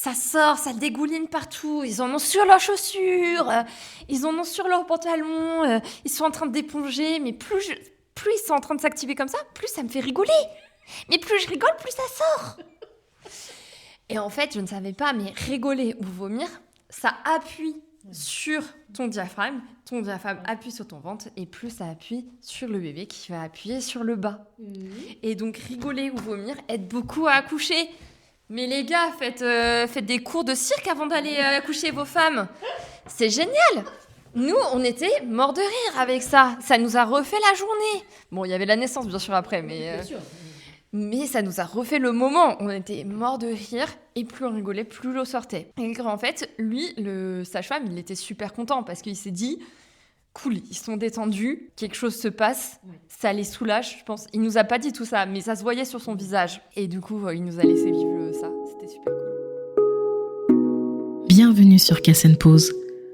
ça sort, ça dégouline partout. Ils en ont sur leurs chaussures, ils en ont sur leurs pantalons, ils sont en train d'éponger. Mais plus ils sont en train de s'activer comme ça, plus ça me fait rigoler. Mais plus je rigole, plus ça sort. Et en fait, je ne savais pas, mais rigoler ou vomir, ça appuie sur ton diaphragme appuie sur ton ventre, et plus ça appuie sur le bébé qui va appuyer sur le bas. Et donc, rigoler ou vomir aide beaucoup à accoucher. Mais les gars, faites des cours de cirque avant d'aller accoucher vos femmes. C'est génial. Nous, on était morts de rire avec ça. Ça nous a refait la journée. Bon, il y avait la naissance, bien sûr, après, mais ça nous a refait le moment. On était morts de rire, et plus on rigolait, plus l'eau sortait. Et en fait, lui, le sage-femme, il était super content parce qu'il s'est dit, cool, ils sont détendus, quelque chose se passe, ça les soulage, je pense. Il nous a pas dit tout ça, mais ça se voyait sur son visage. Et du coup, il nous a laissé vivre ça. C'était super cool. Bienvenue sur Casse & Pause,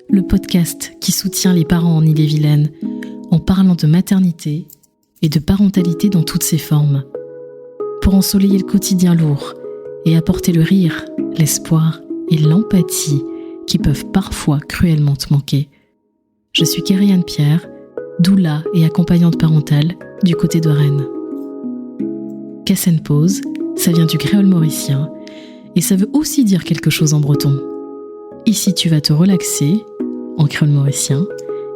le podcast qui soutient les parents en Ille-et-Vilaine en parlant de maternité et de parentalité dans toutes ses formes. Pour ensoleiller le quotidien lourd et apporter le rire, l'espoir et l'empathie qui peuvent parfois cruellement te manquer. Je suis Kérianne Pierre, doula et accompagnante parentale du côté de Rennes. Casse & Pause, ça vient du créole mauricien et ça veut aussi dire quelque chose en breton. Ici, tu vas te relaxer, en créole mauricien,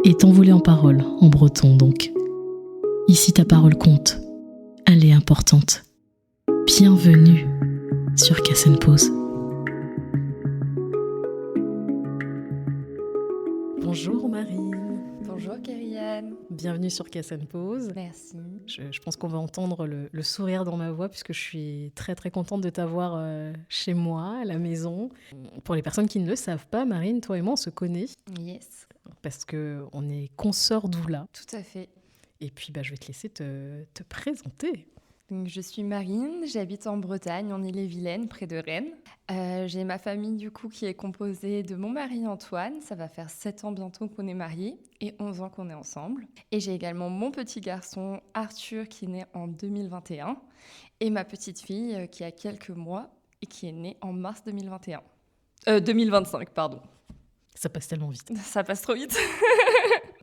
et t'envoler en parole, en breton donc. Ici, ta parole compte. Elle est importante. Bienvenue sur Casse & Pause. Bonjour Marine. Bonjour Kérianne. Bienvenue sur Casse & Pause. Merci. Je pense qu'on va entendre le sourire dans ma voix puisque je suis très très contente de t'avoir chez moi, à la maison. Pour les personnes qui ne le savent pas, Marine, toi et moi on se connaît. Yes. Parce qu'on est consoeurs doula. Tout à fait. Et puis je vais te laisser te présenter. Donc, je suis Marine, j'habite en Bretagne, en Ille-et-Vilaine, près de Rennes. J'ai ma famille du coup qui est composée de mon mari Antoine, ça va faire 7 ans bientôt qu'on est mariés et 11 ans qu'on est ensemble. Et j'ai également mon petit garçon Arthur qui est né en 2021 et ma petite fille qui a quelques mois et qui est née en mars 2025, pardon. Ça passe tellement vite. Ça passe trop vite.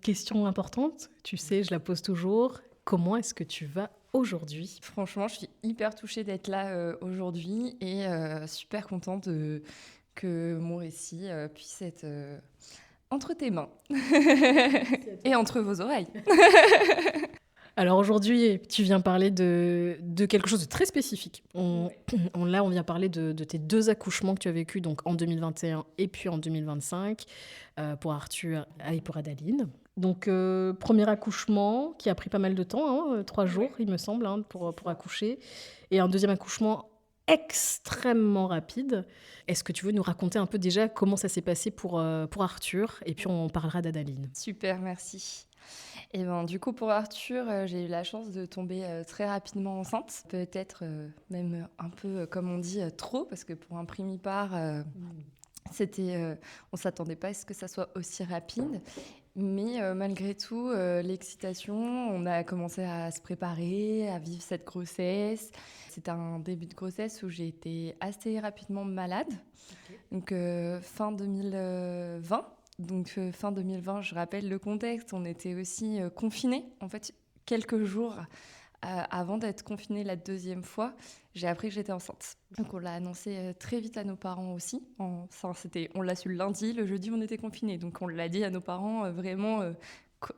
Question importante, tu sais, je la pose toujours. Comment est-ce que tu vas aujourd'hui ? Franchement, je suis hyper touchée d'être là aujourd'hui et super contente que mon récit puisse être entre tes mains et entre vos oreilles. Alors aujourd'hui, tu viens parler de quelque chose de très spécifique. On vient parler de tes 2 accouchements que tu as vécus donc en 2021 et puis en 2025 pour Arthur et pour Adaline. Donc, premier accouchement qui a pris pas mal de temps, 3 jours, il me semble, pour accoucher. Et un deuxième accouchement extrêmement rapide. Est-ce que tu veux nous raconter un peu déjà comment ça s'est passé pour Arthur ? Et puis, on parlera d'Adaline. Super, merci. Et du coup, pour Arthur, j'ai eu la chance de tomber très rapidement enceinte. Peut-être même un peu, comme on dit, trop, parce que pour un primipare, on ne s'attendait pas à ce que ça soit aussi rapide. Mais malgré tout, l'excitation, on a commencé à se préparer, à vivre cette grossesse. C'était un début de grossesse où j'ai été assez rapidement malade. Okay. Donc fin 2020. Donc fin 2020, je rappelle le contexte, on était aussi confinés. En fait, quelques jours avant d'être confinés la deuxième fois, j'ai appris que j'étais enceinte. Donc on l'a annoncé très vite à nos parents aussi. On l'a su le lundi, le jeudi on était confinés. Donc on l'a dit à nos parents vraiment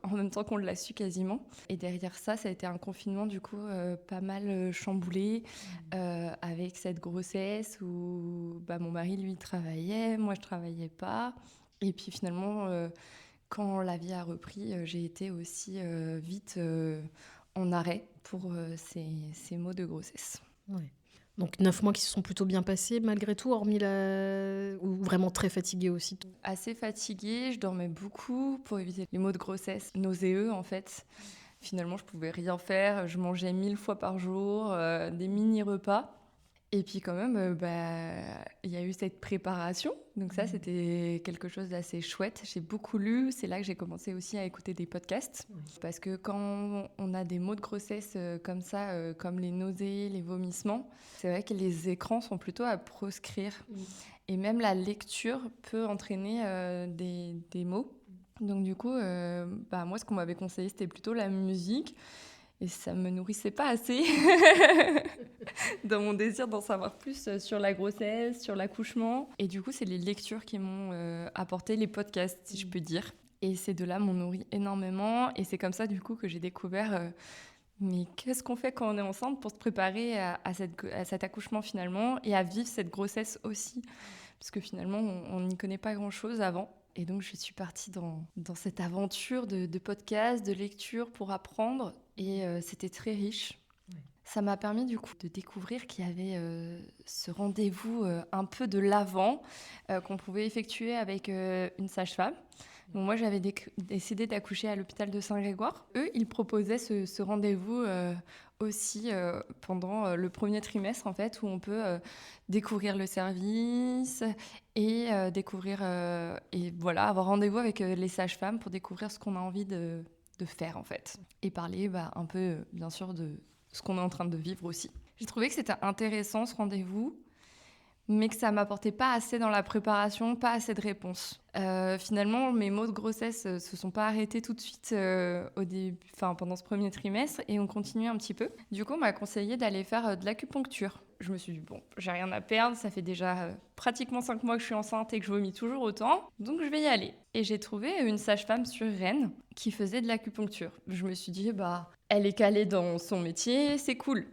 en même temps qu'on l'a su quasiment. Et derrière ça a été un confinement du coup pas mal chamboulé avec cette grossesse où mon mari lui travaillait, moi je travaillais pas. Et puis finalement quand la vie a repris, j'ai été aussi vite en arrêt pour ces maux de grossesse. Ouais. Donc 9 mois qui se sont plutôt bien passés malgré tout, hormis ou vraiment très fatiguée aussi? Assez fatiguée, je dormais beaucoup pour éviter les maux de grossesse, nauséeux en fait. Finalement, je pouvais rien faire, je mangeais 1000 fois par jour, des mini-repas. Et puis quand même, il y a eu cette préparation. Donc ça, c'était quelque chose d'assez chouette. J'ai beaucoup lu. C'est là que j'ai commencé aussi à écouter des podcasts. Parce que quand on a des maux de grossesse comme ça, comme les nausées, les vomissements, c'est vrai que les écrans sont plutôt à proscrire. Et même la lecture peut entraîner des maux. Donc du coup, moi, ce qu'on m'avait conseillé, c'était plutôt la musique. Et ça me nourrissait pas assez dans mon désir d'en savoir plus sur la grossesse, sur l'accouchement. Et du coup, c'est les lectures qui m'ont apporté, les podcasts, si je peux dire. Et ces deux-là m'ont nourri énormément. Et c'est comme ça, du coup, que j'ai découvert... mais qu'est-ce qu'on fait quand on est enceinte pour se préparer à cet accouchement finalement et à vivre cette grossesse aussi? Parce que finalement, on n'y connaît pas grand-chose avant. Et donc, je suis partie dans cette aventure de podcast, de lecture pour apprendre. Et c'était très riche. Ouais. Ça m'a permis du coup de découvrir qu'il y avait ce rendez-vous un peu de l'avant qu'on pouvait effectuer avec une sage-femme. Donc moi, j'avais décidé d'accoucher à l'hôpital de Saint-Grégoire. Eux, ils proposaient ce rendez-vous aussi pendant le premier trimestre, en fait, où on peut découvrir le service et avoir rendez-vous avec les sages-femmes pour découvrir ce qu'on a envie de faire, en fait. Et parler un peu, bien sûr, de ce qu'on est en train de vivre aussi. J'ai trouvé que c'était intéressant, ce rendez-vous, mais que ça ne m'apportait pas assez dans la préparation, pas assez de réponses. Finalement, mes maux de grossesse ne se sont pas arrêtés tout de suite pendant ce premier trimestre et ont continué un petit peu. Du coup, on m'a conseillé d'aller faire de l'acupuncture. Je me suis dit, bon, j'ai rien à perdre, ça fait déjà pratiquement 5 mois que je suis enceinte et que je vomis toujours autant, donc je vais y aller. Et j'ai trouvé une sage-femme sur Rennes qui faisait de l'acupuncture. Je me suis dit, elle est calée dans son métier, c'est cool.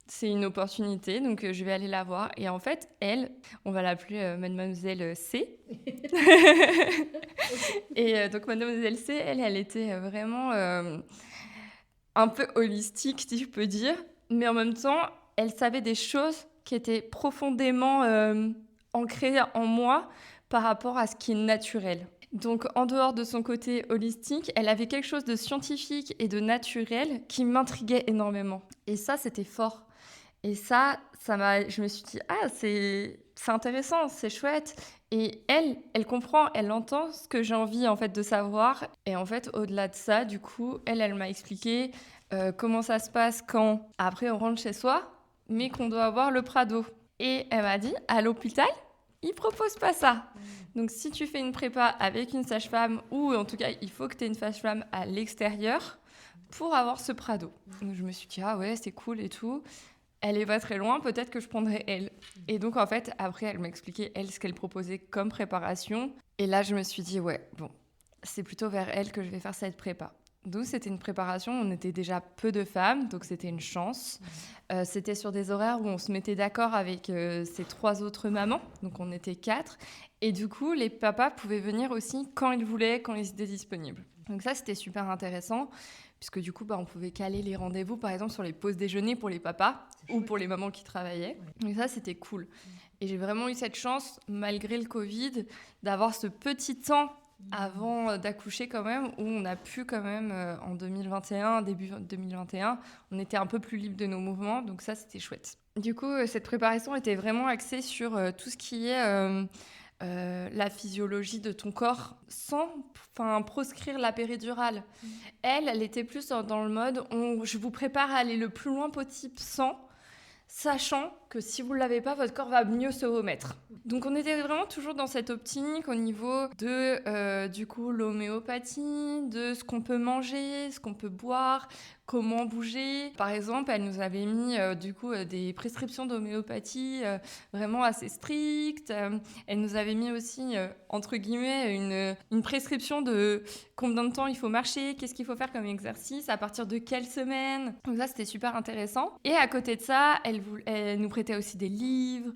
C'est une opportunité, donc je vais aller la voir. Et en fait, elle, on va l'appeler Mademoiselle C. Et donc Mademoiselle C, elle était vraiment un peu holistique, si je peux dire. Mais en même temps, elle savait des choses qui étaient profondément ancrées en moi par rapport à ce qui est naturel. Donc, en dehors de son côté holistique, elle avait quelque chose de scientifique et de naturel qui m'intriguait énormément. Et ça, c'était fort. Et ça je me suis dit, c'est intéressant, c'est chouette. Et elle comprend, elle entend ce que j'ai envie en fait de savoir. Et en fait, au-delà de ça, du coup, elle m'a expliqué comment ça se passe quand après on rentre chez soi, mais qu'on doit avoir le Prado. Et elle m'a dit, à l'hôpital, ils proposent pas ça. Donc, si tu fais une prépa avec une sage-femme, ou en tout cas, il faut que tu aies une sage-femme à l'extérieur pour avoir ce Prado. Donc, je me suis dit, c'est cool et tout. Elle est pas très loin, peut-être que je prendrai elle. Et donc, en fait, après, elle m'a expliqué, elle, ce qu'elle proposait comme préparation. Et là, je me suis dit, c'est plutôt vers elle que je vais faire cette prépa. Donc, c'était une préparation, on était déjà peu de femmes, donc c'était une chance. C'était sur des horaires où on se mettait d'accord avec ces 3 autres mamans, donc on était 4. Et du coup, les papas pouvaient venir aussi quand ils voulaient, quand ils étaient disponibles. Donc ça, c'était super intéressant. Puisque du coup, on pouvait caler les rendez-vous, par exemple, sur les pauses déjeuner pour les papas ou pour les mamans qui travaillaient. Ouais. Et ça, c'était cool. Et j'ai vraiment eu cette chance, malgré le Covid, d'avoir ce petit temps avant d'accoucher quand même, où on a pu quand même, en 2021, début 2021, on était un peu plus libre de nos mouvements. Donc ça, c'était chouette. Du coup, cette préparation était vraiment axée sur tout ce qui est... la physiologie de ton corps sans proscrire la péridurale. Elle était plus dans le mode je vous prépare à aller le plus loin possible sans, sachant que si vous ne l'avez pas, votre corps va mieux se remettre. Donc on était vraiment toujours dans cette optique au niveau de du coup l'homéopathie, de ce qu'on peut manger, ce qu'on peut boire, comment bouger. Par exemple, elle nous avait mis des prescriptions d'homéopathie vraiment assez strictes. Elle nous avait mis aussi, entre guillemets, une prescription de combien de temps il faut marcher, qu'est-ce qu'il faut faire comme exercice, à partir de quelle semaine. Donc ça, c'était super intéressant. Et à côté de ça, elle nous prêtait aussi des livres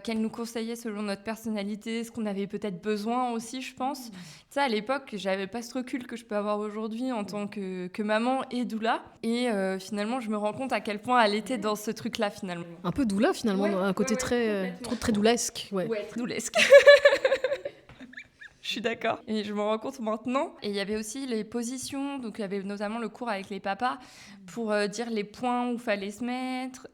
qu'elle nous conseillait selon notre personnalité, ce qu'on avait peut-être besoin aussi, je pense. Tu sais, à l'époque, j'avais pas ce recul que je peux avoir aujourd'hui en tant que maman et doula. Et finalement, je me rends compte à quel point elle était dans ce truc-là, finalement. Un peu doula, finalement, un côté très doulesque. Ouais, doulesque. suis d'accord. Et je me rends compte maintenant. Et il y avait aussi les positions. Donc, il y avait notamment le cours avec les papas pour dire les points où il fallait se mettre.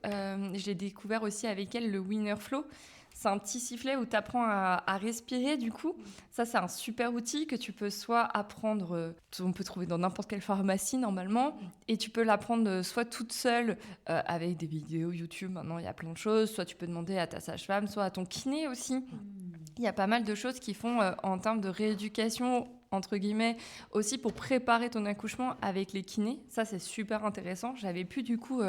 J'ai découvert aussi avec elle le Winner Flow. C'est un petit sifflet où tu apprends à respirer, du coup. Ça, c'est un super outil que tu peux soit apprendre, on peut trouver dans n'importe quelle pharmacie, normalement, et tu peux l'apprendre soit toute seule, avec des vidéos YouTube, maintenant, il y a plein de choses, soit tu peux demander à ta sage-femme, soit à ton kiné aussi. Il y a pas mal de choses qui font, en termes de rééducation, entre guillemets, aussi pour préparer ton accouchement avec les kinés. Ça, c'est super intéressant. J'avais pu, du coup,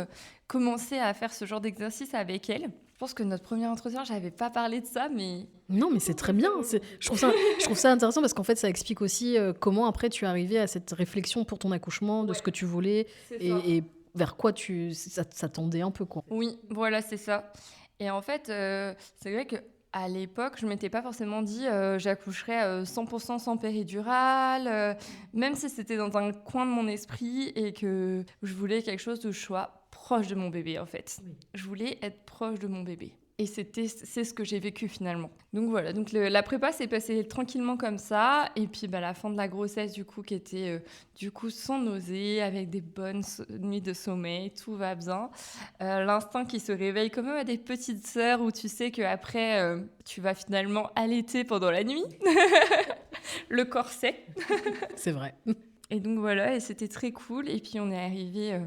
commencer à faire ce genre d'exercice avec elle. Je pense que notre premier entretien, j'avais pas parlé de ça, mais... Non, mais c'est très bien. Je trouve ça intéressant parce qu'en fait, ça explique aussi comment après tu es arrivé à cette réflexion pour ton accouchement, de ce que tu voulais et vers quoi ça tendait un peu, quoi. Oui, voilà, c'est ça. Et en fait, c'est vrai qu'à l'époque, je m'étais pas forcément dit j'accoucherais 100% sans péridurale, même si c'était dans un coin de mon esprit et que je voulais quelque chose où je sois proche de mon bébé, en fait. Oui. Je voulais être proche de mon bébé. Et c'est ce que j'ai vécu finalement. Donc voilà, donc la prépa s'est passée tranquillement comme ça. Et puis la fin de la grossesse, du coup, qui était du coup sans nausée, avec des bonnes nuits de sommeil, tout va bien. L'instinct qui se réveille quand même à des petites sœurs où tu sais qu'après, tu vas finalement allaiter pendant la nuit. Le corset. C'est vrai. Et donc voilà, et c'était très cool. Et puis on est arrivé...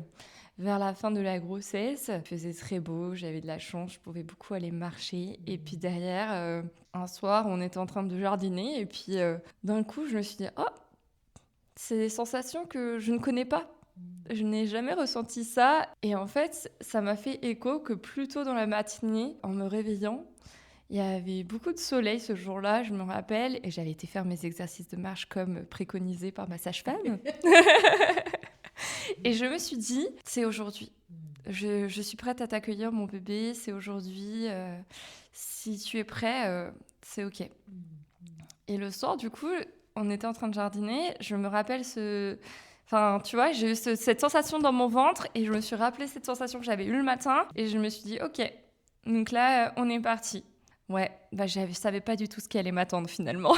vers la fin de la grossesse, il faisait très beau, j'avais de la chance, je pouvais beaucoup aller marcher. Et puis derrière, un soir, on était en train de jardiner. Et puis d'un coup, je me suis dit, oh, c'est des sensations que je ne connais pas. Je n'ai jamais ressenti ça. Et en fait, ça m'a fait écho que plus tôt dans la matinée, en me réveillant, il y avait beaucoup de soleil ce jour-là, je me rappelle. Et j'avais été faire mes exercices de marche comme préconisé par ma sage-femme. Et je me suis dit, c'est aujourd'hui. Je suis prête à t'accueillir, mon bébé, c'est aujourd'hui. Si tu es prêt, c'est OK. Et le soir, du coup, on était en train de jardiner. Je me rappelle Enfin, tu vois, j'ai eu cette sensation dans mon ventre et je me suis rappelé cette sensation que j'avais eue le matin. Et je me suis dit, OK, donc là, on est parti. Ouais, je savais pas du tout ce qui allait m'attendre finalement.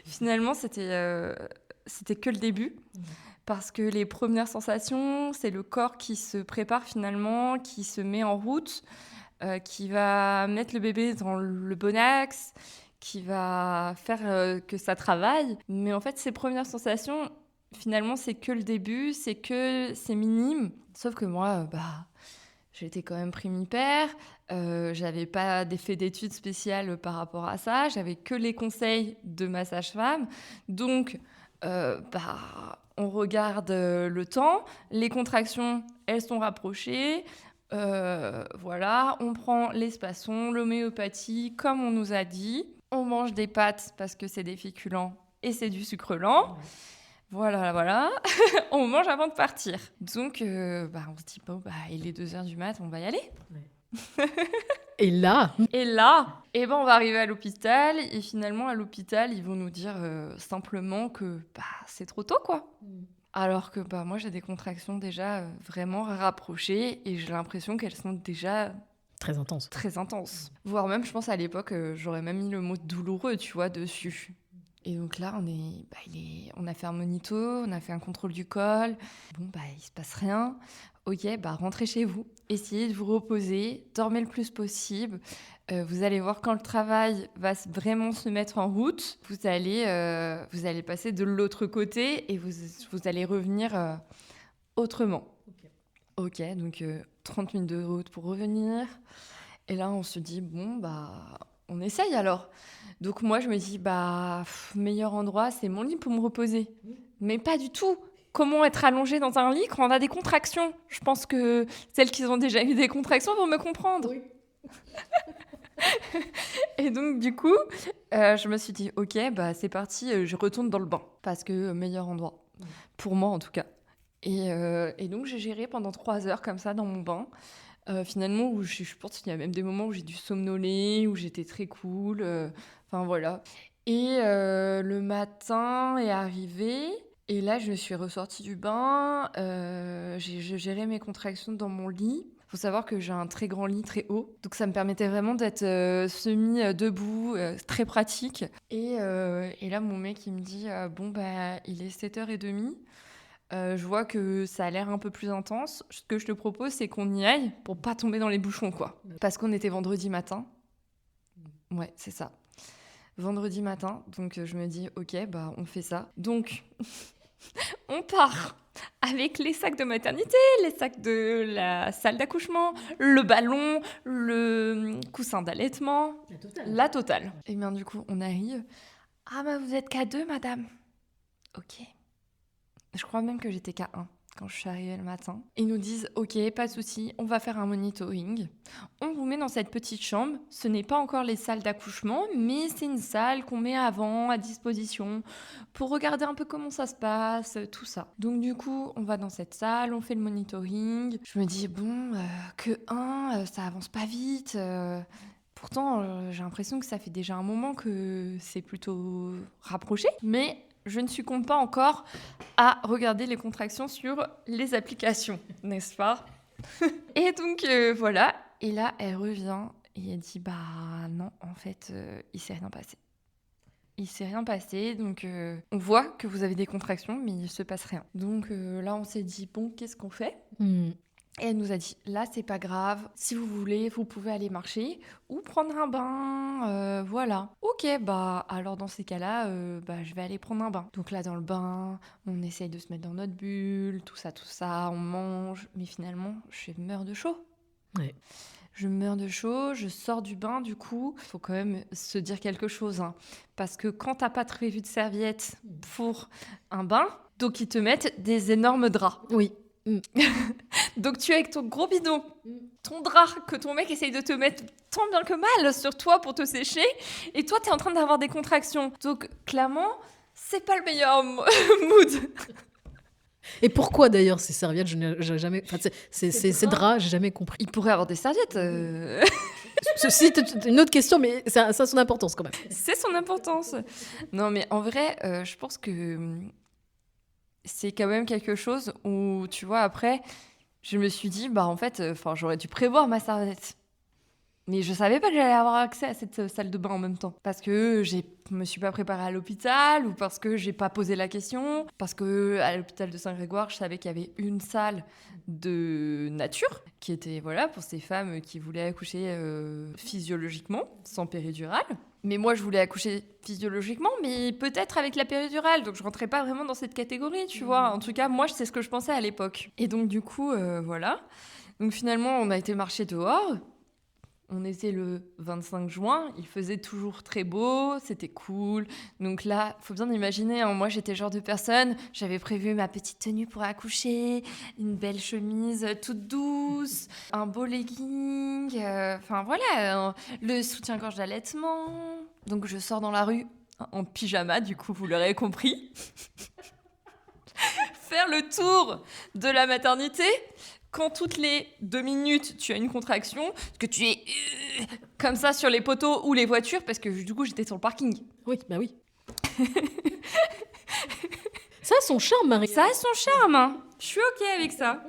Finalement, c'était que le début. Parce que les premières sensations, c'est le corps qui se prépare finalement, qui se met en route, qui va mettre le bébé dans le bon axe, qui va faire que ça travaille. Mais en fait, ces premières sensations, finalement, c'est que le début, c'est minime. Sauf que moi, j'étais quand même primipare, j'avais pas fait d'études spéciales par rapport à ça, j'avais que les conseils de ma sage-femme. Donc, on regarde le temps, les contractions, elles sont rapprochées, voilà, on prend l'espasson, l'homéopathie, comme on nous a dit, on mange des pâtes parce que c'est des féculents et c'est du sucre lent. Voilà, on mange avant de partir. Donc, on se dit, il est 2h du mat', on va y aller. Ouais. Et là, on va arriver à l'hôpital et finalement à l'hôpital, ils vont nous dire simplement que c'est trop tôt, quoi. Alors que moi j'ai des contractions déjà vraiment rapprochées et j'ai l'impression qu'elles sont déjà très intenses. Très intenses. Voire même, je pense à l'époque, j'aurais même mis le mot douloureux, tu vois, dessus. Et donc là, on a fait un monito, on a fait un contrôle du col. Bon, il se passe rien. Ok, rentrez chez vous. Essayez de vous reposer, dormez le plus possible. Vous allez voir quand le travail va vraiment se mettre en route, vous allez passer de l'autre côté et vous allez revenir autrement. Ok, donc 30 minutes de route pour revenir. Et là, on se dit, on essaye alors. Donc moi, je me dis, meilleur endroit, c'est mon lit pour me reposer. Mais pas du tout. Comment être allongée dans un lit quand on a des contractions ? Je pense que celles qui ont déjà eu des contractions vont me comprendre. Oui. Et donc, du coup, je me suis dit, ok, c'est parti, je retourne dans le bain. Parce que meilleur endroit. Pour moi, en tout cas. Et donc, j'ai géré pendant 3 heures comme ça dans mon bain. Finalement, où je pense qu'il y a même des moments où j'ai dû somnoler, où j'étais très cool. Enfin, voilà. Et le matin est arrivé. Et là, je suis ressortie du bain. J'ai géré mes contractions dans mon lit. Faut savoir que j'ai un très grand lit, très haut. Donc ça me permettait vraiment d'être semi-debout, très pratique. Et là, mon mec, il me dit bon, bah, il est 7h30. Je vois que ça a l'air un peu plus intense. Ce que je te propose, c'est qu'on y aille pour pas tomber dans les bouchons, quoi. Parce qu'on était vendredi matin. Ouais, c'est ça. Vendredi matin. Donc je me dis, ok, bah on fait ça. Donc on part avec les sacs de maternité, les sacs de la salle d'accouchement, le ballon, le coussin d'allaitement. La totale. Et bien du coup, on arrive. Ah bah vous êtes qu'à 2, madame. Ok. Je crois même que j'étais qu'à 1 quand je suis arrivée le matin. Ils nous disent « Ok, pas de souci, on va faire un monitoring. On vous met dans cette petite chambre. Ce n'est pas encore les salles d'accouchement, mais c'est une salle qu'on met avant à disposition pour regarder un peu comment ça se passe, tout ça. » Donc du coup, on va dans cette salle, on fait le monitoring. Je me dis « Bon, que 1, ça avance pas vite. Pourtant, j'ai l'impression que ça fait déjà un moment que c'est plutôt rapproché. Mais je ne succombe pas encore à regarder les contractions sur les applications, n'est-ce pas? Et donc, voilà. Et là, elle revient et elle dit, bah non, en fait, il s'est rien passé. Il s'est rien passé, donc on voit que vous avez des contractions, mais il se passe rien. Donc là, on s'est dit, bon, qu'est-ce qu'on fait? Et elle nous a dit, là, c'est pas grave. Si vous voulez, vous pouvez aller marcher ou prendre un bain. Voilà. Ok, bah alors dans ces cas-là, je vais aller prendre un bain. Donc là, dans le bain, on essaye de se mettre dans notre bulle, tout ça, on mange. Mais finalement, je meurs de chaud. Ouais. Je meurs de chaud, je sors du bain, du coup, il faut quand même se dire quelque chose. Hein. Parce que quand t'as pas prévu de serviette pour un bain, donc ils te mettent des énormes draps. Oui. Donc tu es avec ton gros bidon, ton drap que ton mec essaye de te mettre tant bien que mal sur toi pour te sécher, et toi t'es en train d'avoir des contractions. Donc clairement, c'est pas le meilleur mood. Et pourquoi d'ailleurs ces serviettes, j'ai jamais, enfin, ces draps, j'ai jamais compris. Il pourrait avoir des serviettes. Ceci est une autre question, mais ça a son importance quand même. C'est son importance. Non mais en vrai, je pense que c'est quand même quelque chose où, tu vois, après, je me suis dit, bah en fait, j'aurais dû prévoir ma serviette. Mais je savais pas que j'allais avoir accès à cette salle de bain en même temps. Parce que je me suis pas préparée à l'hôpital, ou parce que j'ai pas posé la question, parce que à l'hôpital de Saint-Grégoire, je savais qu'il y avait une salle de nature, qui était pour ces femmes qui voulaient accoucher physiologiquement, sans péridurale. Mais moi, je voulais accoucher physiologiquement, mais peut-être avec la péridurale. Donc, je rentrais pas vraiment dans cette catégorie, tu vois. En tout cas, moi, c'est ce que je pensais à l'époque. Et donc, du coup, voilà. Donc, finalement, on a été marcher dehors. On était le 25 juin, il faisait toujours très beau, c'était cool. Donc là, faut bien imaginer, hein, moi j'étais le genre de personne, j'avais prévu ma petite tenue pour accoucher, une belle chemise toute douce, un beau legging, le soutien-gorge d'allaitement. Donc je sors dans la rue en pyjama, du coup vous l'aurez compris. Faire le tour de la maternité. Quand toutes les 2 minutes, tu as une contraction, que tu es comme ça sur les poteaux ou les voitures, parce que du coup, j'étais sur le parking. Oui, bah oui. Ça a son charme, Marie. Ça a son charme, hein. Je suis OK avec ça.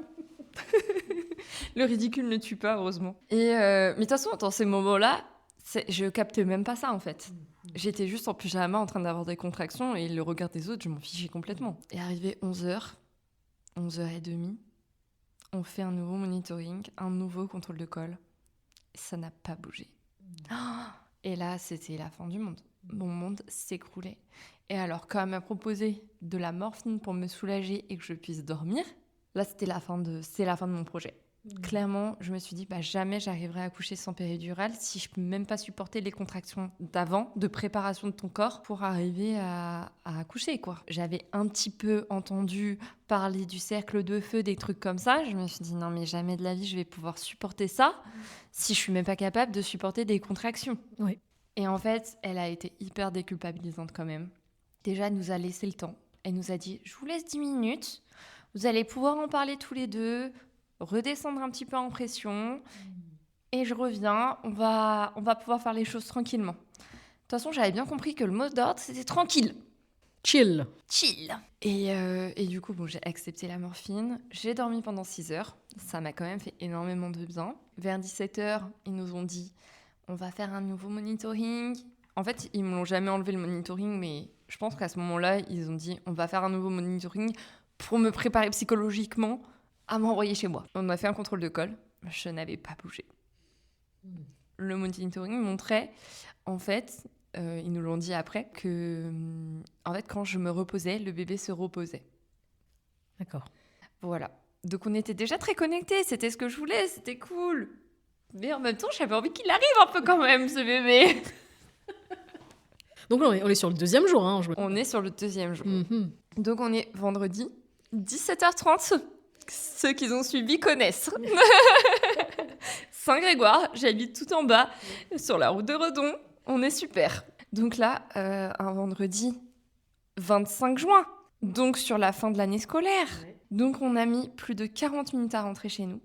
Le ridicule ne tue pas, heureusement. Mais de toute façon, dans ces moments-là, je captais même pas ça, en fait. J'étais juste en pyjama en train d'avoir des contractions, et le regard des autres, je m'en fichais complètement. Et arrivé 11h, 11h30, on fait un nouveau monitoring, un nouveau contrôle de col. Ça n'a pas bougé. Et là, c'était la fin du monde. Mon monde s'écroulait. Et alors, quand elle m'a proposé de la morphine pour me soulager et que je puisse dormir, là, c'est la fin de mon projet. Clairement, je me suis dit, jamais j'arriverai à accoucher sans péridurale si je peux même pas supporter les contractions d'avant, de préparation de ton corps pour arriver à accoucher, quoi. J'avais un petit peu entendu parler du cercle de feu, des trucs comme ça. Je me suis dit, non, mais jamais de la vie, je vais pouvoir supporter ça si je suis même pas capable de supporter des contractions. Oui. Et en fait, elle a été hyper déculpabilisante quand même. Déjà, elle nous a laissé le temps. Elle nous a dit, je vous laisse 10 minutes, vous allez pouvoir en parler tous les deux, redescendre un petit peu en pression et je reviens, on va pouvoir faire les choses tranquillement. De toute façon, j'avais bien compris que le mot d'ordre, c'était tranquille. Chill. Et du coup, bon, j'ai accepté la morphine. J'ai dormi pendant 6 heures. Ça m'a quand même fait énormément de bien. Vers 17 heures, ils nous ont dit on va faire un nouveau monitoring. En fait, ils ne m'ont jamais enlevé le monitoring, mais je pense qu'à ce moment-là, ils ont dit on va faire un nouveau monitoring pour me préparer psychologiquement à m'envoyer chez moi. On a fait un contrôle de col. Je n'avais pas bougé. Le monitoring montrait, en fait, ils nous l'ont dit après, que en fait, quand je me reposais, le bébé se reposait. D'accord. Voilà. Donc on était déjà très connectés, c'était ce que je voulais, c'était cool. Mais en même temps, j'avais envie qu'il arrive un peu quand même, ce bébé. Donc là, on est sur le 2e jour. Hein, On est sur le 2e jour. Mm-hmm. Donc on est vendredi, 17h30. Ceux qui ont suivi connaissent. Saint-Grégoire, j'habite tout en bas, sur la route de Redon. On est super. Donc là, un vendredi 25 juin, donc sur la fin de l'année scolaire. Ouais. Donc on a mis plus de 40 minutes à rentrer chez nous.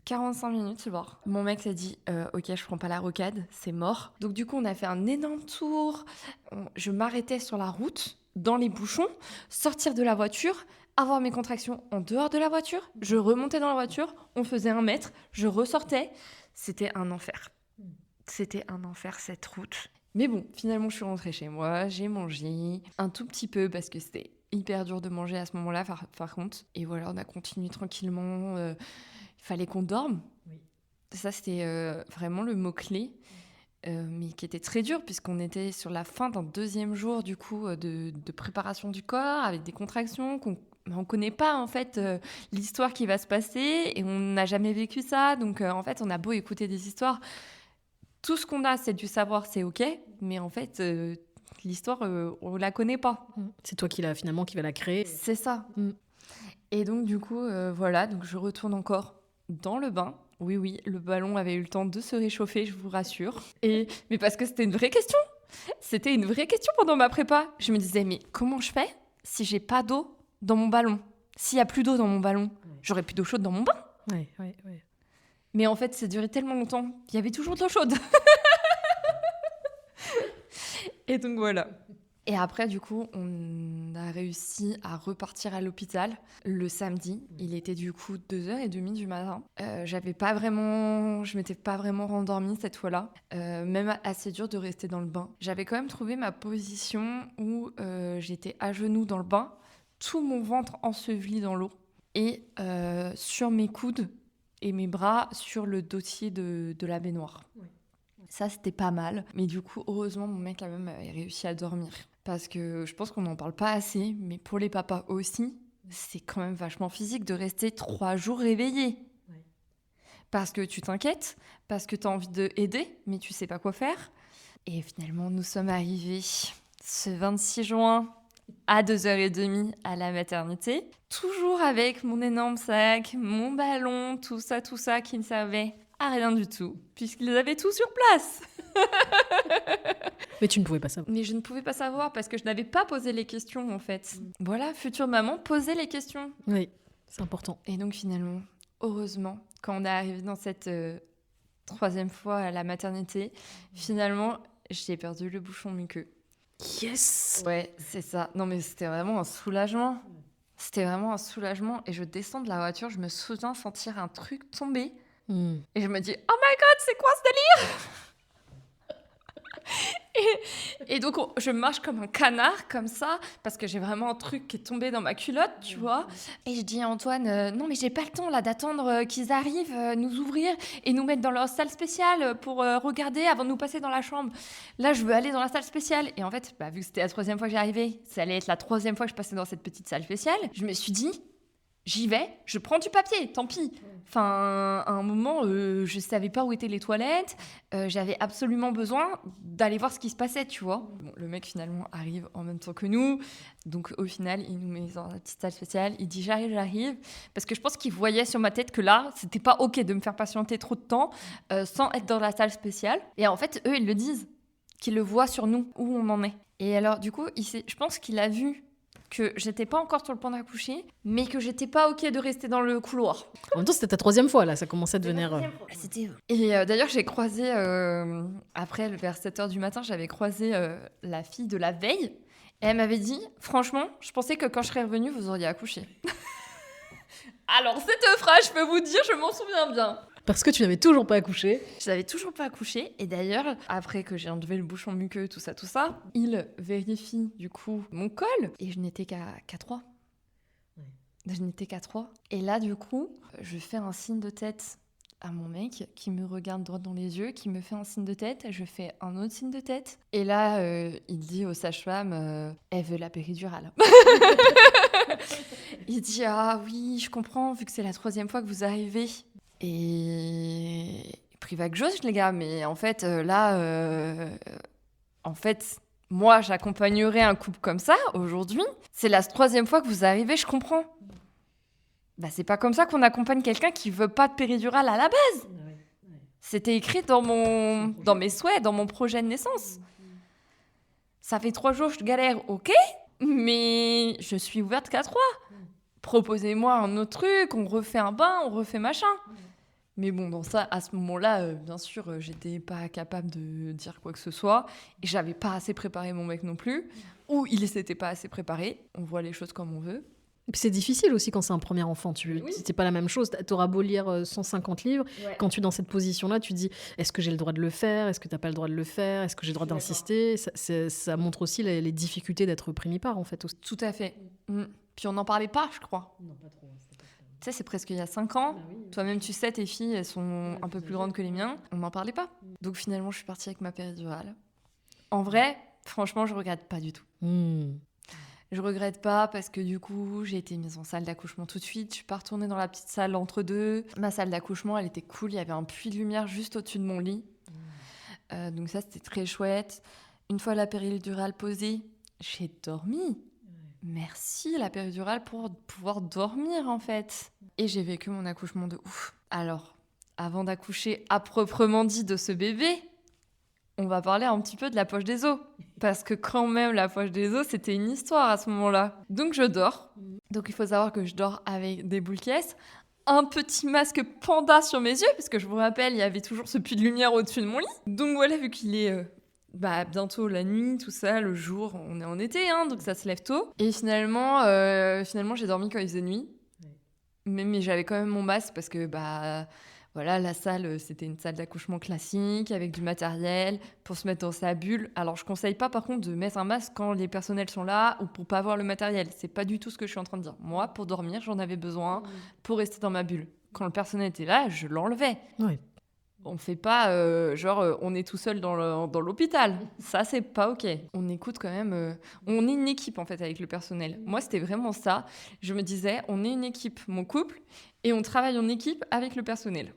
45 minutes, c'est mort. Mon mec s'est dit, ok, je prends pas la rocade, c'est mort. Donc du coup, on a fait un énorme tour. Je m'arrêtais sur la route, dans les bouchons, sortir de la voiture, avoir mes contractions en dehors de la voiture. Je remontais dans la voiture, on faisait 1 mètre, je ressortais. C'était un enfer. C'était un enfer, cette route. Mais bon, finalement, je suis rentrée chez moi, j'ai mangé un tout petit peu parce que c'était hyper dur de manger à ce moment-là, par contre. Et voilà, on a continué tranquillement. Il fallait qu'on dorme. Oui. Ça, c'était vraiment le mot-clé, mais qui était très dur puisqu'on était sur la fin d'un 2e jour du coup, de préparation du corps avec des contractions qu'on ne connaît pas en fait l'histoire qui va se passer et on n'a jamais vécu ça. Donc en fait, on a beau écouter des histoires, tout ce qu'on a, c'est du savoir, c'est OK, mais en fait, l'histoire, on ne la connaît pas. C'est toi qui va la créer. C'est ça. Et donc du coup, voilà, donc je retourne encore dans le bain. Oui, le ballon avait eu le temps de se réchauffer, je vous rassure. Mais parce que c'était une vraie question. C'était une vraie question pendant ma prépa. Je me disais, mais comment je fais si j'ai pas d'eau dans mon ballon ? S'il y a plus d'eau dans mon ballon, j'aurais plus d'eau chaude dans mon bain. Ouais. Mais en fait, ça durait tellement longtemps qu'il y avait toujours de l'eau chaude. Et donc voilà. Et après, du coup, on a réussi à repartir à l'hôpital le samedi. Il était du coup 2h30 du matin. Je m'étais pas vraiment rendormie cette fois-là. Même assez dur de rester dans le bain. J'avais quand même trouvé ma position où j'étais à genoux dans le bain, tout mon ventre enseveli dans l'eau et sur mes coudes et mes bras sur le dossier de la baignoire. Ouais. Ça, c'était pas mal. Mais du coup, heureusement, mon mec a même réussi à dormir. Parce que je pense qu'on n'en parle pas assez, mais pour les papas aussi, c'est quand même vachement physique de rester 3 jours réveillé. Ouais. Parce que tu t'inquiètes, parce que tu as envie d'aider, mais tu sais pas quoi faire. Et finalement, nous sommes arrivés ce 26 juin à 2h30 à la maternité. Toujours avec mon énorme sac, mon ballon, tout ça qui ne servait à rien du tout, puisqu'ils avaient tout sur place. Mais tu ne pouvais pas savoir. Mais je ne pouvais pas savoir parce que je n'avais pas posé les questions en fait. Voilà, future maman, posez les questions. Oui, c'est important. Et donc finalement, heureusement, quand on est arrivé dans cette 3e fois à la maternité, finalement, j'ai perdu le bouchon muqueux. Yes. Ouais, c'est ça. Non mais c'était vraiment un soulagement. C'était vraiment un soulagement. Et je descends de la voiture, je me souviens sentir un truc tomber. Et je me dis, oh my god, c'est quoi ce délire ? Et donc, je marche comme un canard, comme ça, parce que j'ai vraiment un truc qui est tombé dans ma culotte, tu vois. Et je dis à Antoine, non, mais j'ai pas le temps, là, d'attendre qu'ils arrivent, nous ouvrir et nous mettre dans leur salle spéciale pour regarder avant de nous passer dans la chambre. Là, je veux aller dans la salle spéciale. Et en fait, vu que c'était la 3e fois que j'arrivais, ça allait être la 3e fois que je passais dans cette petite salle spéciale, je me suis dit, j'y vais, je prends du papier, tant pis. Enfin, à un moment, je savais pas où étaient les toilettes. J'avais absolument besoin d'aller voir ce qui se passait, tu vois. Bon, le mec, finalement, arrive en même temps que nous. Donc, au final, il nous met dans la petite salle spéciale. Il dit, j'arrive. Parce que je pense qu'il voyait sur ma tête que là, c'était pas OK de me faire patienter trop de temps sans être dans la salle spéciale. Et en fait, eux, ils le disent, qu'ils le voient sur nous, où on en est. Et alors, du coup, je pense qu'il a vu que j'étais pas encore sur le point d'accoucher, mais que j'étais pas OK de rester dans le couloir. En même temps, c'était ta 3e fois, là, ça commençait à devenir... Et d'ailleurs, j'ai croisé, après, vers 7h du matin, j'avais croisé la fille de la veille, Et elle m'avait dit, franchement, je pensais que quand je serais revenue, vous auriez accouché. Alors, cette phrase, je peux vous dire, je m'en souviens bien. Parce que tu n'avais toujours pas accouché. Je n'avais toujours pas accouché. Et d'ailleurs, après que j'ai enlevé le bouchon muqueux, tout ça, il vérifie du coup mon col. Et je n'étais qu'à 3. Ouais. Je n'étais qu'à 3. Et là, du coup, je fais un signe de tête à mon mec qui me regarde droit dans les yeux, qui me fait un signe de tête. Je fais un autre signe de tête. Et là, il dit aux sages-femmes, elle veut la péridurale. Il dit, ah oui, je comprends, vu que c'est la 3e fois que vous arrivez. Et pris vague jauge, les gars, mais en fait, moi, j'accompagnerais un couple comme ça, aujourd'hui. C'est la 3e fois que vous arrivez, je comprends. Bah, c'est pas comme ça qu'on accompagne quelqu'un qui veut pas de péridurale à la base. C'était écrit dans mes souhaits, dans mon projet de naissance. Ça fait 3 jours, je galère, ok, mais je suis ouverte qu'à 3. Proposez-moi un autre truc, on refait un bain, on refait machin. Mais bon, à ce moment-là, bien sûr, j'étais pas capable de dire quoi que ce soit. Et j'avais pas assez préparé mon mec non plus. Ou il s'était pas assez préparé. On voit les choses comme on veut. Et puis c'est difficile aussi quand c'est un premier enfant. C'est pas la même chose. T'auras beau lire 150 livres. Ouais. Quand tu es dans cette position-là, tu dis, est-ce que j'ai le droit de le faire ? Est-ce que t'as pas le droit de le faire ? Est-ce que j'ai le droit d'insister ? Ça montre aussi les difficultés d'être primipare, en fait. Aussi. Tout à fait. Puis on n'en parlait pas, je crois. Non, pas trop. Tu sais, c'est presque il y a 5 ans. Ah oui. Toi-même, tu sais, tes filles, elles sont un peu plus grandes que les miens. On n'en parlait pas. Donc finalement, je suis partie avec ma péridurale. En vrai, franchement, je regrette pas du tout. Je regrette pas parce que du coup, j'ai été mise en salle d'accouchement tout de suite. Je suis pas retournée dans la petite salle entre deux. Ma salle d'accouchement, elle était cool. Il y avait un puits de lumière juste au-dessus de mon lit. Donc ça, c'était très chouette. Une fois la péridurale posée, j'ai dormi. Merci la péridurale pour pouvoir dormir en fait. Et j'ai vécu mon accouchement de ouf. Alors, avant d'accoucher à proprement dit de ce bébé, on va parler un petit peu de la poche des os. Parce que quand même, la poche des os, c'était une histoire à ce moment-là. Donc je dors. Donc il faut savoir que je dors avec des boules caisses, un petit masque panda sur mes yeux, parce que je vous rappelle, il y avait toujours ce puits de lumière au-dessus de mon lit. Donc voilà, vu qu'il est... bientôt la nuit, tout ça, le jour, on est en été, donc ça se lève tôt. Et finalement, j'ai dormi quand il faisait nuit. Ouais. Mais j'avais quand même mon masque parce que la salle, c'était une salle d'accouchement classique avec du matériel pour se mettre dans sa bulle. Alors je conseille pas par contre de mettre un masque quand les personnels sont là ou pour pas voir le matériel. C'est pas du tout ce que je suis en train de dire. Moi, pour dormir, j'en avais besoin pour rester dans ma bulle. Quand le personnel était là, je l'enlevais. Ouais. On fait pas on est tout seul dans l'hôpital. Ça, c'est pas OK. On écoute quand même... on est une équipe, en fait, avec le personnel. Moi, c'était vraiment ça. Je me disais, on est une équipe, mon couple, et on travaille en équipe avec le personnel,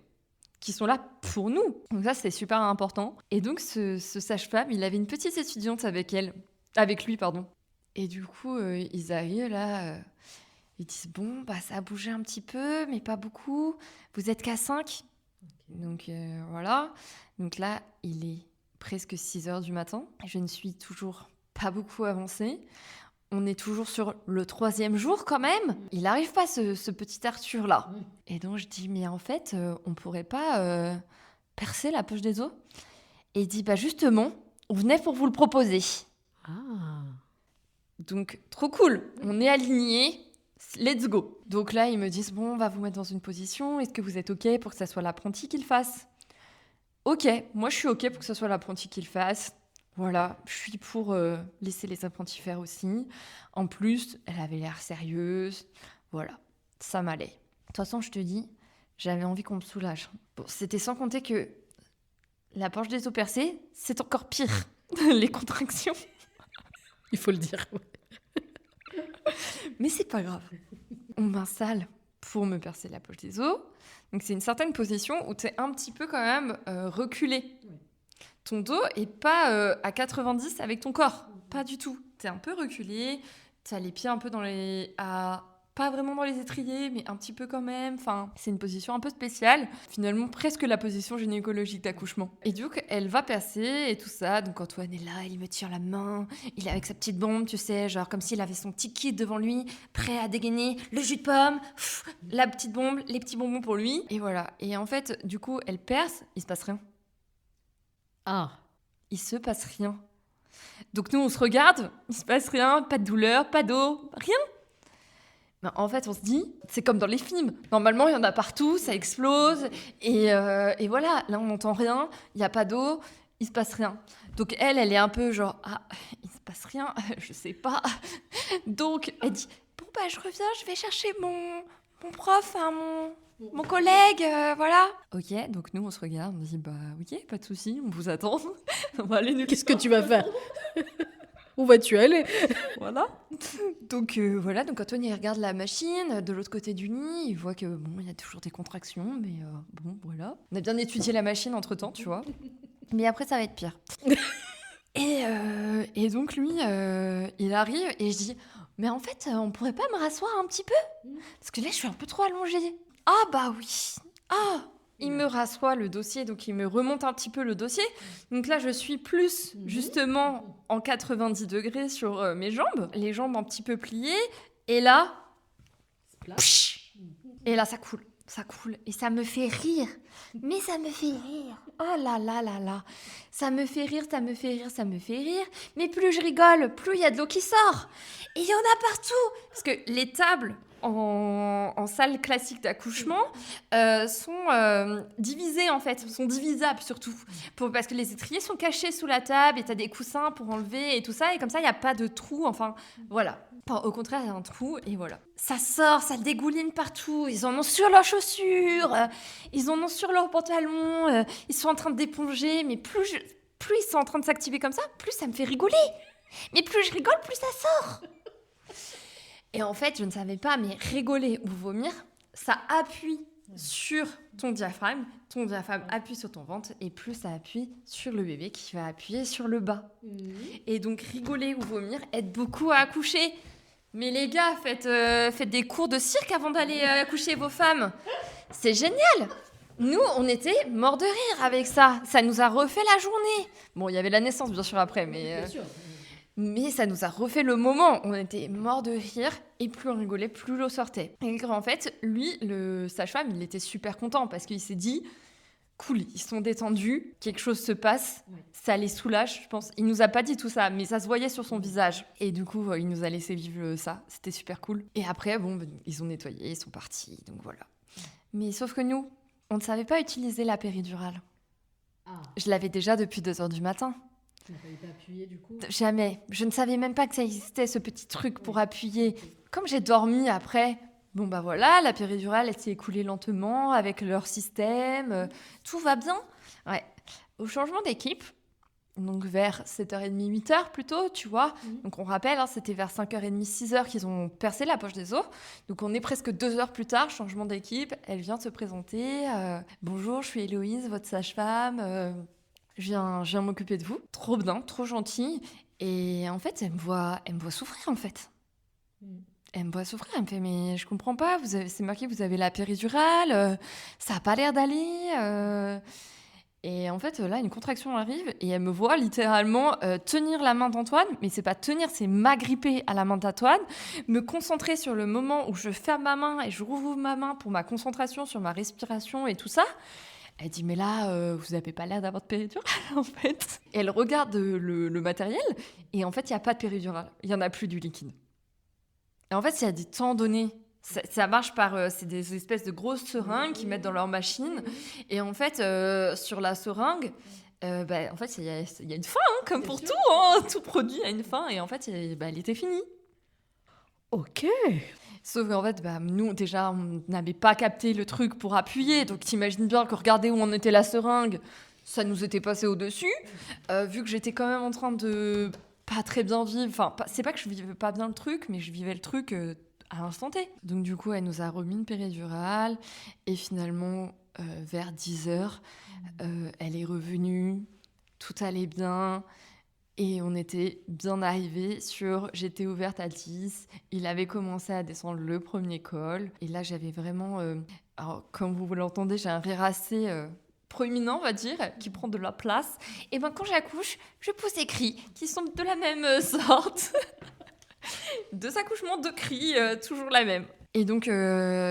qui sont là pour nous. Donc ça, c'est super important. Et donc, ce sage-femme, il avait une petite étudiante avec lui. Et du coup, ils arrivent là... ils disent, bon, ça a bougé un petit peu, mais pas beaucoup. Vous êtes qu'à 5 ? Donc voilà, donc là il est presque 6h du matin, je ne suis toujours pas beaucoup avancée, on est toujours sur le 3e jour quand même, il n'arrive pas ce petit Arthur là. Et donc je dis mais en fait on pourrait pas percer la poche des os ? Et il dit justement, on venait pour vous le proposer. Donc trop cool, on est alignés. Let's go. Donc là, ils me disent, bon, on va vous mettre dans une position. Est-ce que vous êtes OK pour que ça soit l'apprenti qui le fasse ? OK, moi je suis OK pour que ce soit l'apprenti qui le fasse. Voilà, je suis pour laisser les apprentis faire aussi. En plus, elle avait l'air sérieuse. Voilà, ça m'allait. De toute façon, je te dis, j'avais envie qu'on me soulage. Bon, c'était sans compter que la poche des os percés, c'est encore pire. Les contractions. Il faut le dire. Mais c'est pas grave. On m'installe pour me percer la poche des os. Donc c'est une certaine position où tu es un petit peu quand même reculé. Ton dos est pas à 90 avec ton corps. Pas du tout. Tu es un peu reculé. Tu as les pieds un peu pas vraiment dans les étriers, mais un petit peu quand même. Enfin, c'est une position un peu spéciale. Finalement, presque la position gynécologique d'accouchement. Et donc, elle va percer et tout ça. Donc, Antoine est là, il me tire la main. Il est avec sa petite bombe, tu sais, genre comme s'il avait son petit kit devant lui, prêt à dégainer le jus de pomme, la petite bombe, les petits bonbons pour lui. Et voilà. Et en fait, du coup, elle perce, il se passe rien. Il se passe rien. Donc nous, on se regarde, il se passe rien, pas de douleur, pas d'eau, rien. Ben, en fait, on se dit, c'est comme dans les films. Normalement, il y en a partout, ça explose. Et voilà, là, on n'entend rien, il n'y a pas d'eau, il se passe rien. Donc elle est un peu genre, ah, il se passe rien, je sais pas. Donc elle dit, bon, bah, je reviens, je vais chercher mon prof, hein, mon collègue, voilà. Ok, donc nous, on se regarde, on se dit, bah, ok, pas de souci, on vous attend. On va aller nulle Qu'est-ce que tu vas faire? Où vas-tu aller? Voilà. Donc voilà, donc Antoine il regarde la machine de l'autre côté du lit, il voit que bon, il y a toujours des contractions, mais bon, voilà. On a bien étudié la machine entre-temps, tu vois. Mais après, ça va être pire. Et donc lui, il arrive et je dis, mais en fait, on pourrait pas me rasseoir un petit peu? Parce que là, je suis un peu trop allongée. Ah bah oui. Ah. Il me rassoit le dossier, donc il me remonte un petit peu le dossier. Donc là, je suis plus, justement, en 90 degrés sur mes jambes, les jambes un petit peu pliées. Et là, psh, et là, ça coule. Et ça me fait rire. Mais ça me fait rire. Oh là là là là. Ça me fait rire. Mais plus je rigole, plus il y a de l'eau qui sort. Et il y en a partout. Parce que les tables en salle classique d'accouchement sont divisées en fait, sont divisables surtout, parce que les étriers sont cachés sous la table et t'as des coussins pour enlever et tout ça, et comme ça il n'y a pas de trou, enfin voilà. Enfin, au contraire il y a un trou et voilà. Ça sort, ça dégouline partout, ils en ont sur leurs chaussures, ils en ont sur leurs pantalons, ils sont en train d'éponger, mais plus ils sont en train de s'activer comme ça, plus ça me fait rigoler. Mais plus je rigole, plus ça sort. Et en fait, je ne savais pas, mais rigoler ou vomir, ça appuie sur ton diaphragme appuie sur ton ventre, et plus ça appuie sur le bébé qui va appuyer sur le bas. Et donc, rigoler ou vomir aide beaucoup à accoucher. Mais les gars, faites des cours de cirque avant d'aller accoucher vos femmes. C'est génial! Nous, on était morts de rire avec ça. Ça nous a refait la journée. Bon, il y avait la naissance, bien sûr, après, mais... Mais ça nous a refait le moment. On était morts de rire et plus on rigolait, plus l'eau sortait. Et en fait, lui, le sage-femme, il était super content parce qu'il s'est dit, cool, ils sont détendus, quelque chose se passe, ça les soulage, je pense. Il nous a pas dit tout ça, mais ça se voyait sur son visage. Et du coup, il nous a laissé vivre ça. C'était super cool. Et après, bon, ils ont nettoyé, ils sont partis, donc voilà. Mais sauf que nous, on ne savait pas utiliser la péridurale. Je l'avais déjà depuis 2h du matin. Tu n'avais pas appuyé du coup? Jamais. Je ne savais même pas que ça existait, ce petit truc pour appuyer. Comme j'ai dormi après, bon bah voilà, la péridurale, elle s'est écoulée lentement avec leur système. Tout va bien. Ouais. Au changement d'équipe, donc vers 7h30, 8h plutôt, tu vois. Donc on rappelle, c'était vers 5h30, 6h qu'ils ont percé la poche des os. Donc on est presque 2 heures plus tard, changement d'équipe. Elle vient se présenter. Bonjour, je suis Héloïse, votre sage-femme. Je viens m'occuper de vous. Trop bien, trop gentille. Et en fait, elle me voit souffrir, en fait. Elle me voit souffrir. Elle me fait, mais je comprends pas. C'est marqué, vous avez la péridurale. Ça a pas l'air d'aller. Et en fait, là, une contraction arrive. Et elle me voit littéralement tenir la main d'Antoine. Mais c'est pas tenir, c'est m'agripper à la main d'Antoine. Me concentrer sur le moment où je ferme ma main et je rouvre ma main pour ma concentration sur ma respiration et tout ça. Elle dit, mais là, vous n'avez pas l'air d'avoir de péridurale, en fait. Et elle regarde le matériel, et en fait, il n'y a pas de péridurale. Il n'y en a plus du liquide. Et en fait, il y a des temps donnés. Ça marche par... c'est des espèces de grosses seringues qu'ils mettent dans leur machine. Et en fait, sur la seringue, en fait, il y a une fin, comme pour tout. Tout produit a une fin. Et en fait, elle était finie. Ok. Sauf qu'en fait, nous, déjà, on n'avait pas capté le truc pour appuyer. Donc, t'imagines bien que regarder où en était la seringue, ça nous était passé au-dessus. Vu que j'étais quand même en train de pas très bien vivre. Enfin, c'est pas que je vivais pas bien le truc, mais je vivais le truc à l'instant T. Donc, du coup, elle nous a remis une péridurale. Et finalement, vers 10h, elle est revenue. Tout allait bien. Et on était bien arrivés j'étais ouverte à 10, il avait commencé à descendre le premier col. Et là, j'avais vraiment... alors, comme vous l'entendez, j'ai un rire assez proéminent, on va dire, qui prend de la place. Et quand j'accouche, je pousse des cris qui sont de la même sorte. 2 accouchements, 2 cris, toujours la même. Et donc,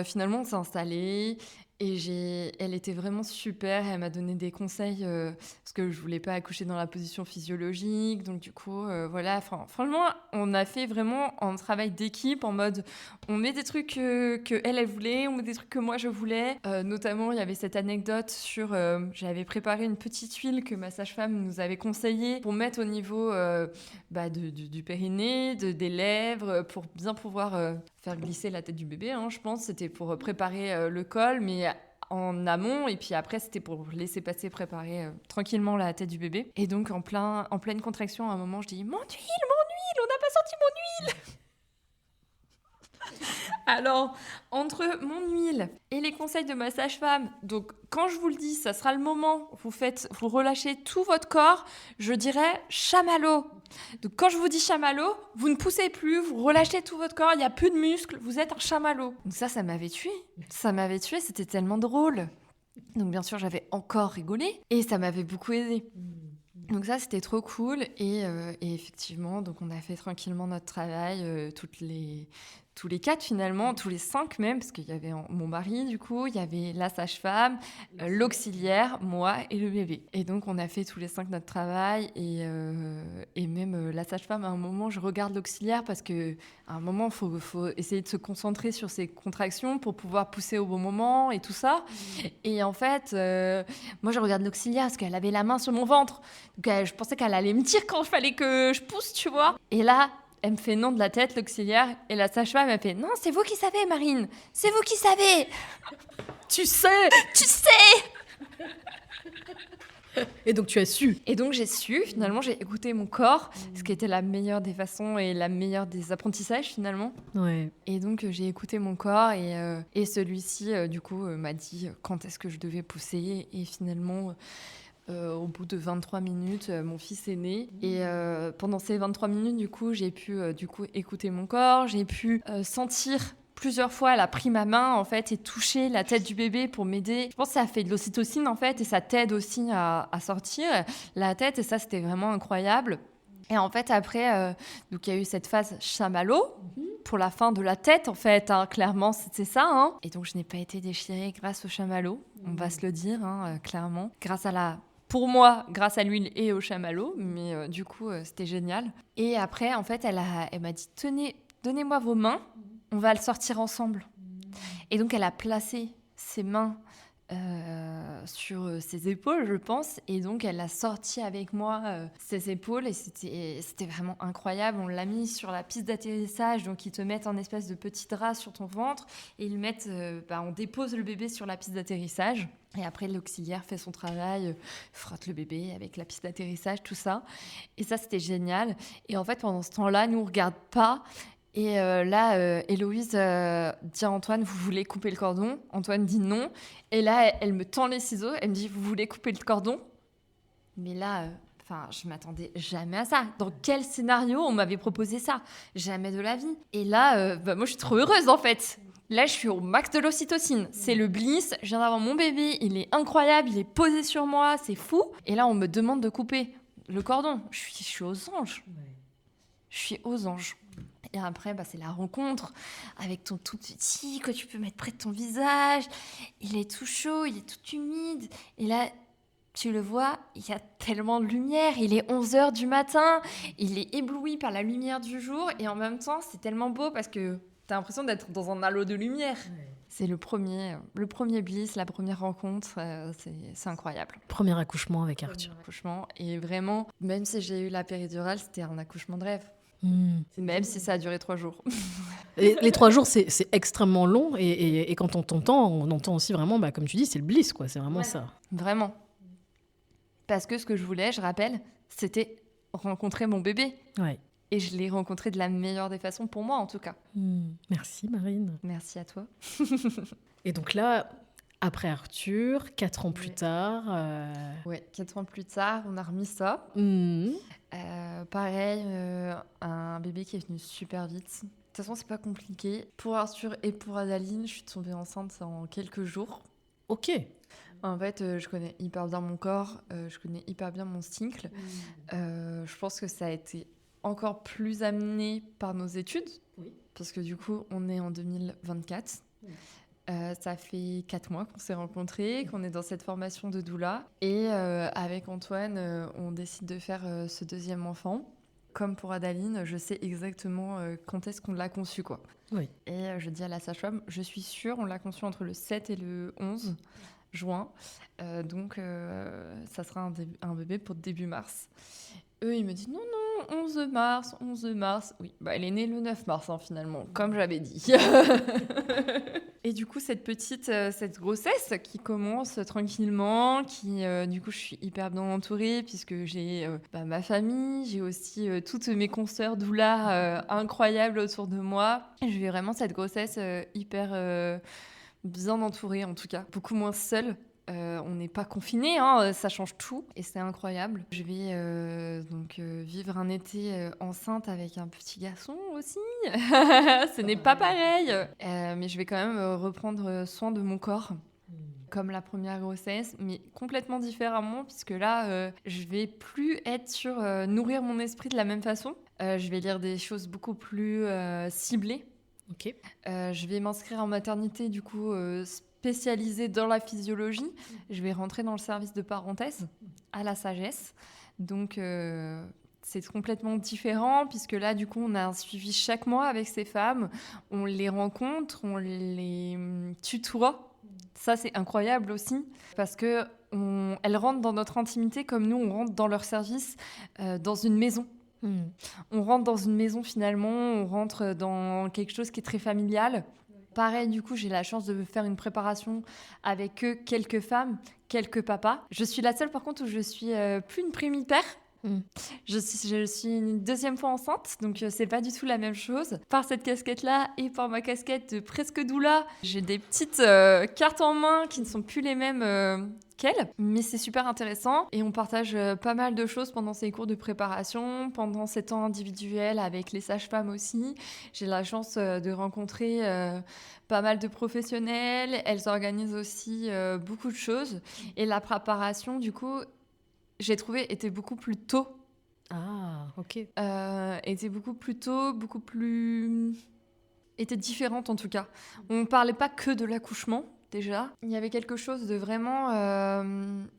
finalement, on s'est installés. Et elle était vraiment super. Elle m'a donné des conseils parce que je voulais pas accoucher dans la position physiologique. Donc du coup, voilà. Franchement, on a fait vraiment un travail d'équipe en mode on met des trucs que elle voulait, on met des trucs que moi je voulais. Notamment, il y avait cette anecdote sur j'avais préparé une petite huile que ma sage-femme nous avait conseillée pour mettre au niveau du périnée, des lèvres, pour bien pouvoir faire glisser la tête du bébé, je pense. C'était pour préparer le col, mais en amont. Et puis après, c'était pour laisser préparer tranquillement la tête du bébé. Et donc, en pleine contraction, à un moment, je dis « Mon huile, on n'a pas sorti mon huile !» Alors, entre mon huile et les conseils de ma sage-femme, donc quand je vous le dis, ça sera le moment, vous relâchez tout votre corps, je dirais chamallow. Donc quand je vous dis chamallow, vous ne poussez plus, vous relâchez tout votre corps, il n'y a plus de muscles, vous êtes un chamallow. Donc ça m'avait tuée. C'était tellement drôle. Donc bien sûr, j'avais encore rigolé et ça m'avait beaucoup aidée. Donc ça, c'était trop cool. Et effectivement, donc on a fait tranquillement notre travail, tous les 4 finalement, tous les 5 même, parce qu'il y avait mon mari du coup, il y avait la sage-femme, l'auxiliaire, moi et le bébé. Et donc on a fait tous les 5 notre travail et même la sage-femme, à un moment, je regarde l'auxiliaire parce qu'à un moment, il faut essayer de se concentrer sur ses contractions pour pouvoir pousser au bon moment et tout ça. Et en fait, moi je regarde l'auxiliaire parce qu'elle avait la main sur mon ventre. Donc je pensais qu'elle allait me dire quand il fallait que je pousse, tu vois. Et là, elle me fait non de la tête, l'auxiliaire, et la sage-femme, elle fait « Non, c'est vous qui savez, Marine, c'est vous qui savez !» Tu sais. Et donc, tu as su. Et donc, j'ai su, finalement, j'ai écouté mon corps, ce qui était la meilleure des façons et la meilleure des apprentissages, finalement. Ouais. Et donc, j'ai écouté mon corps et celui-ci, du coup, m'a dit quand est-ce que je devais pousser. Et finalement... au bout de 23 minutes, mon fils est né. Et pendant ces 23 minutes, du coup, j'ai pu écouter mon corps. J'ai pu sentir plusieurs fois, elle a pris ma main, en fait, et touché la tête du bébé pour m'aider. Je pense que ça fait de l'ocytocine, en fait, et ça t'aide aussi à sortir la tête. Et ça, c'était vraiment incroyable. Et en fait, après, donc il y a eu cette phase chamallow pour la fin de la tête, en fait. Clairement, c'était ça. Et donc, je n'ai pas été déchirée grâce au chamallow. On va se le dire, clairement. Pour moi, grâce à l'huile et au chamallow, mais du coup, c'était génial. Et après, en fait, elle m'a dit « Donnez-moi vos mains, on va le sortir ensemble. » Et donc, elle a placé ses mains sur ses épaules, je pense. Et donc, elle a sorti avec moi ses épaules et c'était vraiment incroyable. On l'a mis sur la piste d'atterrissage, donc ils te mettent un espèce de petit drap sur ton ventre et on dépose le bébé sur la piste d'atterrissage. Et après, l'auxiliaire fait son travail, frotte le bébé avec la piste d'atterrissage, tout ça. Et ça, c'était génial. Et en fait, pendant ce temps-là, nous, on ne regarde pas. Et là, Héloïse dit à Antoine, vous voulez couper le cordon ? Antoine dit non. Et là, elle me tend les ciseaux. Elle me dit, vous voulez couper le cordon ? Mais là, je m'attendais jamais à ça. Dans quel scénario on m'avait proposé ça ? Jamais de la vie. Et là, moi, je suis trop heureuse, en fait. Là, je suis au max de l'ocytocine. C'est le bliss. Je viens d'avoir mon bébé. Il est incroyable. Il est posé sur moi. C'est fou. Et là, on me demande de couper le cordon. Je suis aux anges. Je suis aux anges. Et après, c'est la rencontre avec ton tout petit que tu peux mettre près de ton visage. Il est tout chaud, il est tout humide. Et là, tu le vois, il y a tellement de lumière. Il est 11h du matin. Il est ébloui par la lumière du jour. Et en même temps, c'est tellement beau parce que tu as l'impression d'être dans un halo de lumière. Ouais. C'est le premier bliss, la première rencontre. C'est incroyable. Premier accouchement avec Arthur. Accouchement. Et vraiment, même si j'ai eu la péridurale, c'était un accouchement de rêve. Même si ça a duré 3 jours. Et les 3 jours, c'est extrêmement long. Et quand on t'entend, on entend aussi vraiment, comme tu dis, c'est le bliss, quoi. C'est vraiment ça. Vraiment. Parce que ce que je voulais, je rappelle, c'était rencontrer mon bébé. Ouais. Et je l'ai rencontré de la meilleure des façons, pour moi en tout cas. Merci Marine. Merci à toi. Et donc là, après Arthur, 4 ans plus tard... Ouais, 4 ans plus tard, on a remis ça. Pareil, un bébé qui est venu super vite. De toute façon, c'est pas compliqué. Pour Arthur et pour Adaline, je suis tombée enceinte en quelques jours. Ok. En fait, je connais hyper bien mon corps, je connais hyper bien mon cycle. Je pense que ça a été encore plus amené par nos études. Oui. Parce que du coup, on est en 2024. Oui. Ça fait 4 mois qu'on s'est rencontrés, qu'on est dans cette formation de doula. Et avec Antoine, on décide de faire ce deuxième enfant. Comme pour Adaline, je sais exactement quand est-ce qu'on l'a conçu, quoi. Oui. Et je dis à la sage-femme, je suis sûre, on l'a conçu entre le 7 et le 11 juin. Donc, ça sera un bébé pour début mars. Eux, ils me disent non, 11 mars. Oui, elle est née le 9 mars, finalement, comme j'avais dit. Et du coup, cette grossesse qui commence tranquillement, du coup, je suis hyper bien entourée puisque j'ai ma famille, j'ai aussi toutes mes consoeurs doula incroyables autour de moi. Et je vis vraiment cette grossesse hyper bien entourée, en tout cas, beaucoup moins seule. On n'est pas confinés, ça change tout et c'est incroyable. Je vais vivre un été enceinte avec un petit garçon aussi. Ce n'est pas pareil. Mais je vais quand même reprendre soin de mon corps. Comme la première grossesse, mais complètement différemment, puisque là, je vais plus être sur nourrir mon esprit de la même façon. Je vais lire des choses beaucoup plus ciblées. Ok. Je vais m'inscrire en maternité, du coup, spécialisée dans la physiologie. Je vais rentrer dans le service de parenthèse à la sagesse. Donc, c'est complètement différent, puisque là, du coup, on a un suivi chaque mois avec ces femmes. On les rencontre, on les tutoie. Ça, c'est incroyable aussi, parce qu'elles rentrent dans notre intimité comme nous, on rentre dans leur service, dans une maison. On rentre dans une maison finalement, on rentre dans quelque chose qui est très familial. Pareil, du coup, j'ai la chance de faire une préparation avec eux, quelques femmes, quelques papas. Je suis la seule par contre où je suis plus une primipère. Je suis une deuxième fois enceinte, donc c'est pas du tout la même chose. Par cette casquette-là et par ma casquette de presque doula, j'ai des petites cartes en main qui ne sont plus les mêmes qu'elle, mais c'est super intéressant et on partage pas mal de choses pendant ces cours de préparation, pendant ces temps individuels avec les sages-femmes aussi. J'ai la chance de rencontrer pas mal de professionnels, elles organisent aussi beaucoup de choses et la préparation du coup, j'ai trouvé, était beaucoup plus tôt. Ah, ok. Était beaucoup plus tôt, était différente en tout cas. On ne parlait pas que de l'accouchement, déjà. Il y avait quelque chose de vraiment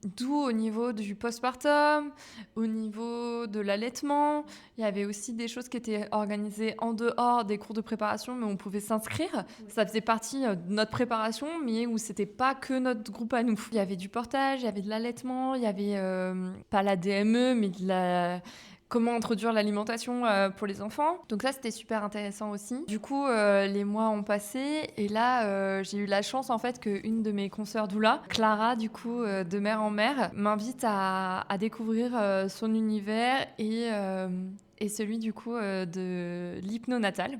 doux au niveau du postpartum, au niveau de l'allaitement. Il y avait aussi des choses qui étaient organisées en dehors des cours de préparation, mais on pouvait s'inscrire. Ça faisait partie de notre préparation, mais où c'était pas que notre groupe à nous. Il y avait du portage, il y avait de l'allaitement, il y avait pas la DME, mais comment introduire l'alimentation pour les enfants. Donc ça, c'était super intéressant aussi. Du coup, les mois ont passé et là, j'ai eu la chance en fait qu'une de mes consoeurs doula, Clara, du coup, de mère en mère, m'invite à découvrir son univers et celui du coup de l'hypnonatal.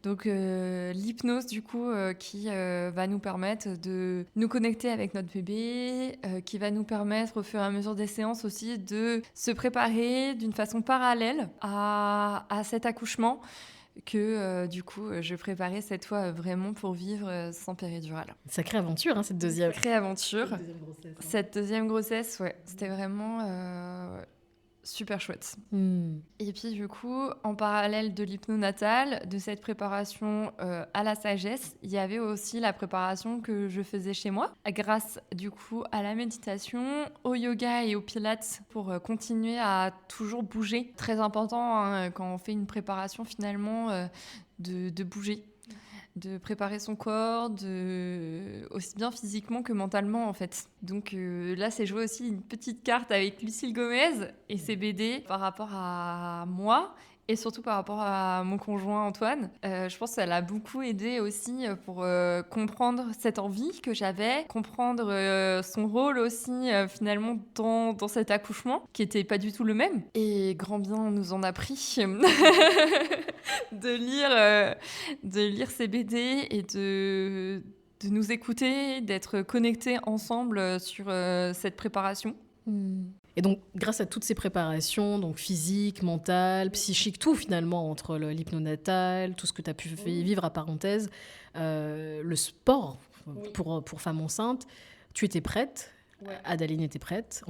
Donc l'hypnose du coup qui va nous permettre de nous connecter avec notre bébé, qui va nous permettre au fur et à mesure des séances aussi de se préparer d'une façon parallèle à cet accouchement que du coup je préparais cette fois vraiment pour vivre sans péridurale. Sacrée aventure, cette deuxième. Sacrée aventure. Cette deuxième grossesse, ouais. C'était vraiment super chouette. Et puis du coup, en parallèle de l'hypnonatal, de cette préparation à la sagesse, il y avait aussi la préparation que je faisais chez moi, grâce du coup à la méditation, au yoga et au pilates pour continuer à toujours bouger. Très important quand on fait une préparation finalement de bouger. De préparer son corps, aussi bien physiquement que mentalement en fait. Donc là, c'est joué aussi une petite carte avec Lucille Gomez et ses BD par rapport à moi et surtout par rapport à mon conjoint Antoine. Je pense qu'elle a beaucoup aidé aussi pour comprendre cette envie que j'avais, comprendre son rôle aussi finalement dans cet accouchement qui n'était pas du tout le même. Et grand bien nous en a pris de lire ces BD et de nous écouter, d'être connectés ensemble sur cette préparation. Et donc, grâce à toutes ces préparations, donc physique, mentale, psychique, tout finalement, entre l'hypnonatal, tout ce que tu as pu vivre à parenthèse, le sport pour femme enceinte, tu étais prête ? Adaline était prête,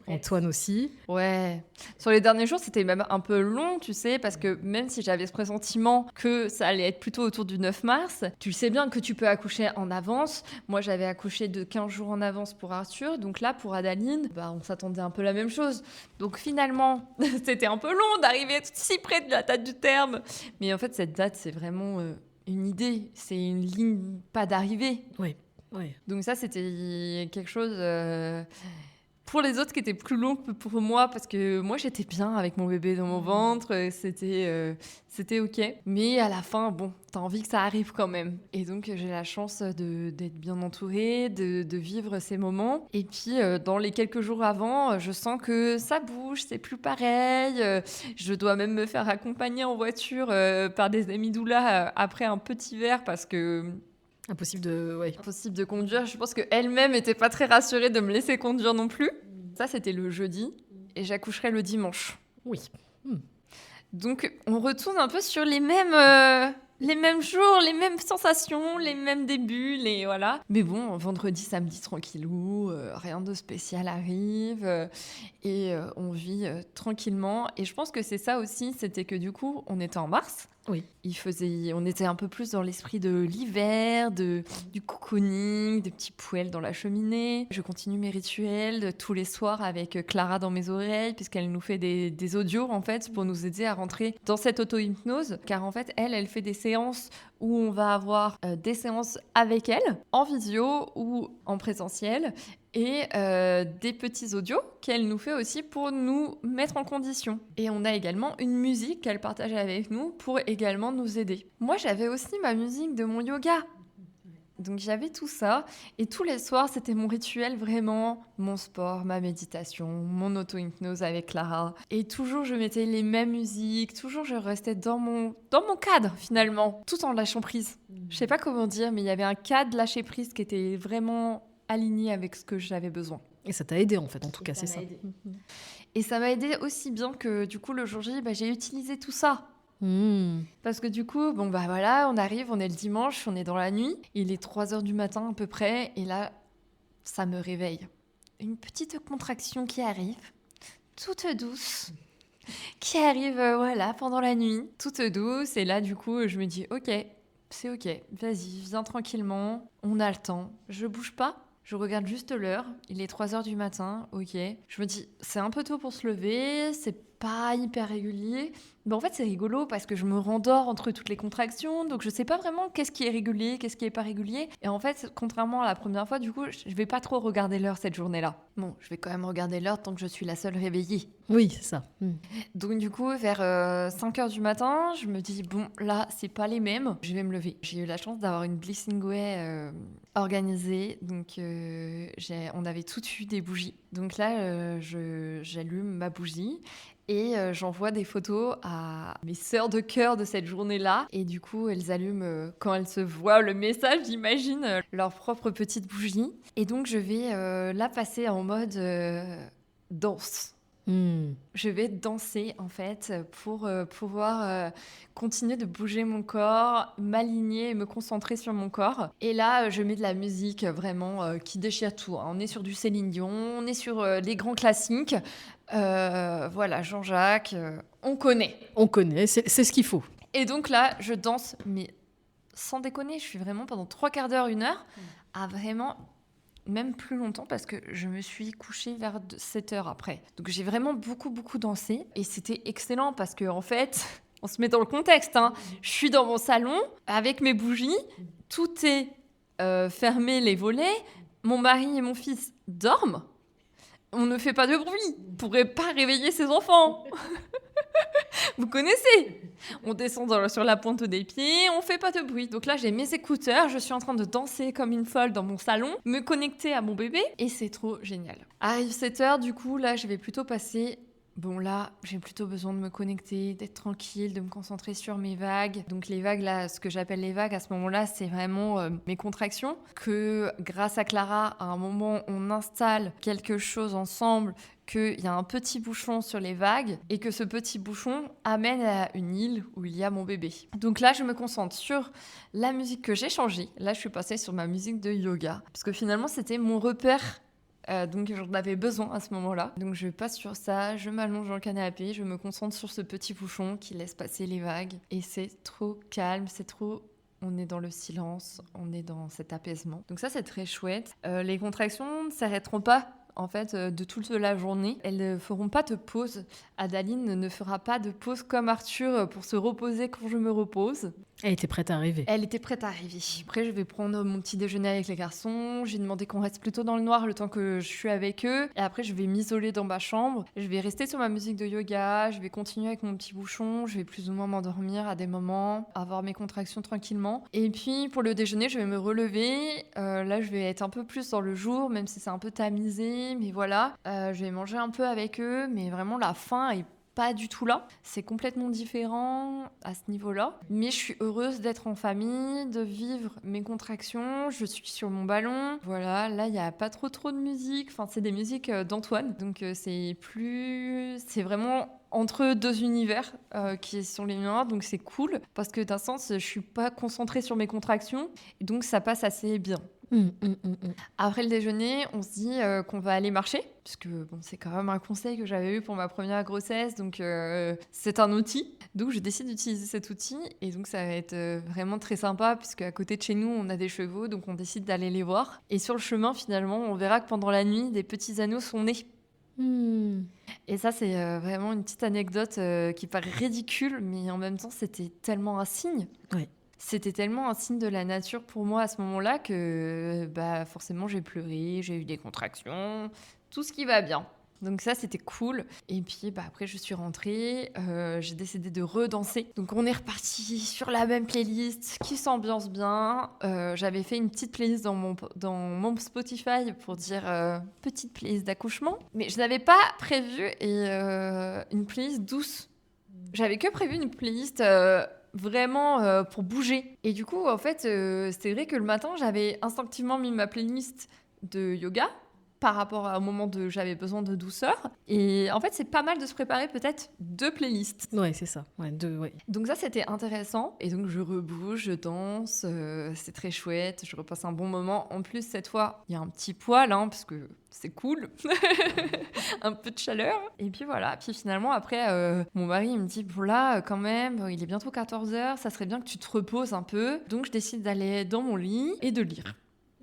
Antoine aussi. Ouais. Sur les derniers jours, c'était même un peu long, tu sais, parce que même si j'avais ce pressentiment que ça allait être plutôt autour du 9 mars, tu le sais bien que tu peux accoucher en avance. Moi, j'avais accouché de 15 jours en avance pour Arthur. Donc là, pour Adaline, on s'attendait un peu la même chose. Donc finalement, c'était un peu long d'arriver si près de la date du terme. Mais en fait, cette date, c'est vraiment une idée. C'est une ligne pas d'arrivée. Oui. Ouais. Donc ça, c'était quelque chose pour les autres qui était plus long que pour moi, parce que moi, j'étais bien avec mon bébé dans mon ventre, c'était OK. Mais à la fin, t'as envie que ça arrive quand même. Et donc, j'ai la chance d'être bien entourée, de vivre ces moments. Et puis, dans les quelques jours avant, je sens que ça bouge, c'est plus pareil. Je dois même me faire accompagner en voiture par des amis doula après un petit verre, parce que... Impossible de conduire. Je pense qu'elle-même n'était pas très rassurée de me laisser conduire non plus. Ça, c'était le jeudi. Et j'accoucherai le dimanche. Oui. Donc, on retourne un peu sur les mêmes jours, les mêmes sensations, les mêmes débuts, voilà. Mais bon, vendredi, samedi, tranquillou, rien de spécial arrive. Et on vit tranquillement. Et je pense que c'est ça aussi, c'était que du coup, on était en mars. Oui. On était un peu plus dans l'esprit de l'hiver, du cocooning, des petits poêles dans la cheminée. Je continue mes rituels tous les soirs avec Clara dans mes oreilles, puisqu'elle nous fait des audios, en fait, pour nous aider à rentrer dans cette auto-hypnose. Car en fait, elle fait des séances où on va avoir des séances avec elle, en visio ou en présentiel, et des petits audios qu'elle nous fait aussi pour nous mettre en condition. Et on a également une musique qu'elle partage avec nous pour également nous aider. Moi, j'avais aussi ma musique de mon yoga. Donc j'avais tout ça, et tous les soirs, c'était mon rituel, vraiment, mon sport, ma méditation, mon auto-hypnose avec Clara. Et toujours, je mettais les mêmes musiques, toujours, je restais dans mon cadre, finalement, tout en lâchant prise. Je sais pas comment dire, mais il y avait un cadre lâcher prise qui était vraiment aligné avec ce que j'avais besoin. Et ça t'a aidé, en fait, en tout cas, c'est ça. Et ça m'a aidé aussi bien que, du coup, le jour J, j'ai utilisé tout ça. Parce que du coup, on arrive, on est le dimanche, on est dans la nuit, il est 3h du matin à peu près, et là, ça me réveille. Une petite contraction qui arrive, toute douce, qui arrive, pendant la nuit, toute douce, et là, du coup, je me dis, ok, c'est ok, vas-y, viens tranquillement, on a le temps, je bouge pas. Je regarde juste l'heure, il est 3h du matin, ok. Je me dis, c'est un peu tôt pour se lever, c'est pas hyper régulier. Mais en fait, c'est rigolo parce que je me rendors entre toutes les contractions, donc je sais pas vraiment qu'est-ce qui est régulier, qu'est-ce qui est pas régulier. Et en fait, contrairement à la première fois, du coup, je vais pas trop regarder l'heure cette journée-là. Bon, je vais quand même regarder l'heure tant que je suis la seule réveillée. Oui, c'est ça. Donc du coup, vers 5h du matin, je me dis, bon, là, c'est pas les mêmes, je vais me lever. J'ai eu la chance d'avoir une Blissing Way organisée, donc on avait toutes eu des bougies. Donc là, j'allume ma bougie. Et j'envoie des photos à mes sœurs de cœur de cette journée-là. Et du coup, elles allument, quand elles se voient le message, j'imagine, leur propre petite bougie. Et donc, je vais la passer en mode danse. Je vais danser, en fait, pour pouvoir continuer de bouger mon corps, m'aligner et me concentrer sur mon corps. Et là, je mets de la musique vraiment qui déchire tout. On est sur du Céline Dion, on est sur les grands classiques. Jean-Jacques, on connaît. On connaît, c'est ce qu'il faut. Et donc là, je danse, mais sans déconner, je suis vraiment pendant 3/4 d'heure, 1 heure, à vraiment... même plus longtemps parce que je me suis couchée vers 7h après. Donc j'ai vraiment beaucoup dansé et c'était excellent parce que en fait, on se met dans le contexte. Je suis dans mon salon avec mes bougies, tout est fermé, les volets, mon mari et mon fils dorment. On ne fait pas de bruit, on ne pourrait pas réveiller ses enfants. Vous connaissez. On descend sur la pointe des pieds, on fait pas de bruit. Donc là, j'ai mes écouteurs, je suis en train de danser comme une folle dans mon salon, me connecter à mon bébé, et c'est trop génial. Arrive 7h, du coup, là, je vais plutôt passer... Bon, là, j'ai plutôt besoin de me connecter, d'être tranquille, de me concentrer sur mes vagues. Donc les vagues, là, ce que j'appelle les vagues, à ce moment-là, c'est vraiment mes contractions. Que grâce à Clara, à un moment, on installe quelque chose ensemble, qu'il y a un petit bouchon sur les vagues et que ce petit bouchon amène à une île où il y a mon bébé. Donc là, je me concentre sur la musique que j'ai changée. Là, je suis passée sur ma musique de yoga. Parce que finalement, c'était mon repère Donc j'en avais besoin à ce moment-là. Donc je passe sur ça, je m'allonge dans le canapé, je me concentre sur ce petit bouchon qui laisse passer les vagues. Et c'est trop calme, c'est trop... On est dans le silence, on est dans cet apaisement. Donc ça, c'est très chouette. Les contractions ne s'arrêteront pas en fait, de toute la journée. Elles ne feront pas de pause. Adaline ne fera pas de pause comme Arthur pour se reposer quand je me repose. Elle était prête à arriver. Elle était prête à arriver. Après, je vais prendre mon petit déjeuner avec les garçons. J'ai demandé qu'on reste plutôt dans le noir le temps que je suis avec eux. Et après, je vais m'isoler dans ma chambre. Je vais rester sur ma musique de yoga. Je vais continuer avec mon petit bouchon. Je vais plus ou moins m'endormir à des moments, avoir mes contractions tranquillement. Et puis, pour le déjeuner, je vais me relever. Là, je vais être un peu plus dans le jour, même si c'est un peu tamisé. Mais voilà, je vais manger un peu avec eux. Mais vraiment, la faim est pas du tout là. C'est complètement différent à ce niveau-là. Mais je suis heureuse d'être en famille, de vivre mes contractions. Je suis sur mon ballon. Voilà, là, il n'y a pas trop de musique. Enfin, c'est des musiques d'Antoine. Donc, c'est vraiment entre deux univers qui sont les miens. Donc, c'est cool. Parce que d'un sens, je suis pas concentrée sur mes contractions. Et donc, ça passe assez bien. Après le déjeuner, on se dit qu'on va aller marcher, puisque bon, c'est quand même un conseil que j'avais eu pour ma première grossesse, donc c'est un outil. Donc je décide d'utiliser cet outil, et donc ça va être vraiment très sympa, puisque à côté de chez nous, on a des chevaux, donc on décide d'aller les voir. Et sur le chemin, finalement, on verra que pendant la nuit, des petits agneaux sont nés. Et ça, c'est vraiment une petite anecdote qui paraît ridicule, mais en même temps, c'était tellement un signe. Oui. C'était tellement un signe de la nature pour moi à ce moment-là que forcément j'ai pleuré, j'ai eu des contractions, tout ce qui va bien. Donc ça, c'était cool. Et puis après, je suis rentrée, j'ai décidé de redanser. Donc on est reparti sur la même playlist qui s'ambiance bien. J'avais fait une petite playlist dans mon Spotify pour dire petite playlist d'accouchement. Mais je n'avais pas prévu une playlist douce. J'avais que prévu une playlist... vraiment pour bouger. Et du coup, en fait, c'était vrai que le matin, j'avais instinctivement mis ma playlist de yoga par rapport au moment où j'avais besoin de douceur. Et en fait, c'est pas mal de se préparer peut-être 2 playlists. Ouais, c'est ça. Ouais, 2, ouais. Donc ça, c'était intéressant. Et donc, je rebouge, je danse. C'est très chouette. Je repasse un bon moment. En plus, cette fois, il y a un petit poil, hein, parce que c'est cool. Un peu de chaleur. Et puis voilà. Puis finalement, après, mon mari, il me dit, bon là, quand même, il est bientôt 14h. Ça serait bien que tu te reposes un peu. Donc, je décide d'aller dans mon lit et de lire.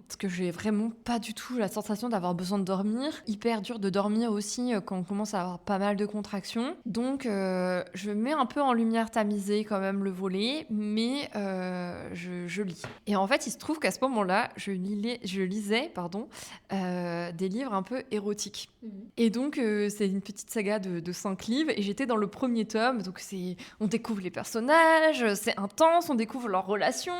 Parce que j'ai vraiment pas du tout la sensation d'avoir besoin de dormir. Hyper dur de dormir aussi quand on commence à avoir pas mal de contractions. Donc je mets un peu en lumière tamisée quand même le volet, mais je lis. Et en fait, il se trouve qu'à ce moment-là, je lisais des livres un peu érotiques. Et donc c'est une petite saga de 5 livres et j'étais dans le premier tome. Donc on découvre les personnages, c'est intense, on découvre leurs relations.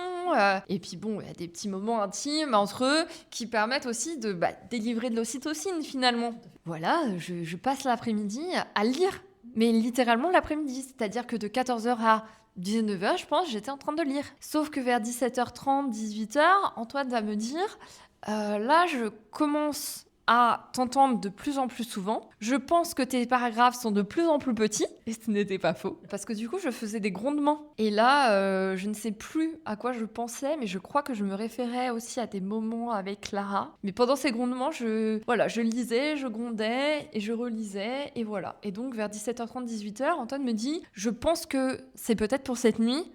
Et puis bon, il y a des petits moments intimes entre eux qui permettent aussi de délivrer de l'ocytocine finalement. Voilà, je passe l'après-midi à lire, mais littéralement l'après-midi, c'est-à-dire que de 14h à 19h, je pense, j'étais en train de lire. Sauf que vers 17h30, 18h, Antoine va me dire là, je commence à t'entendre de plus en plus souvent. Je pense que tes paragraphes sont de plus en plus petits. Et ce n'était pas faux. Parce que du coup, je faisais des grondements. Et là, je ne sais plus à quoi je pensais, mais je crois que je me référais aussi à des moments avec Clara. Mais pendant ces grondements, je lisais, je grondais et je relisais. Et voilà. Et donc, vers 17h30, 18h, Antoine me dit « Je pense que c'est peut-être pour cette nuit.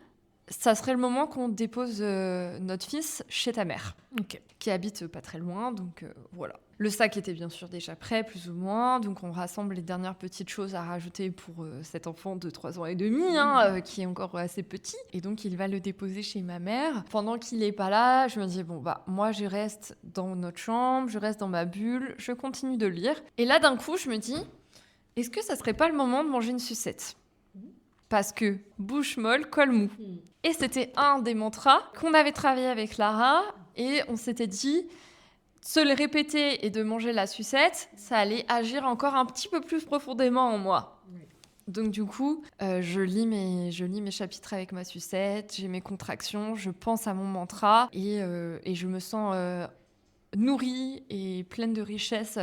Ça serait le moment qu'on dépose notre fils chez ta mère. Ok. Qui habite pas très loin, donc voilà. Le sac était bien sûr déjà prêt, plus ou moins, donc on rassemble les dernières petites choses à rajouter pour cet enfant de 3 ans et demi, qui est encore assez petit. Et donc il va le déposer chez ma mère. Pendant qu'il n'est pas là, je me dis, moi je reste dans notre chambre, je reste dans ma bulle, je continue de lire. Et là d'un coup, je me dis, est-ce que ça serait pas le moment de manger une sucette ? Parce que bouche molle, col mou. Et c'était un des mantras qu'on avait travaillé avec Lara. Et on s'était dit, se le répéter et de manger la sucette, ça allait agir encore un petit peu plus profondément en moi. Donc du coup, je lis mes chapitres avec ma sucette, j'ai mes contractions, je pense à mon mantra. Et je me sens nourrie et pleine de richesse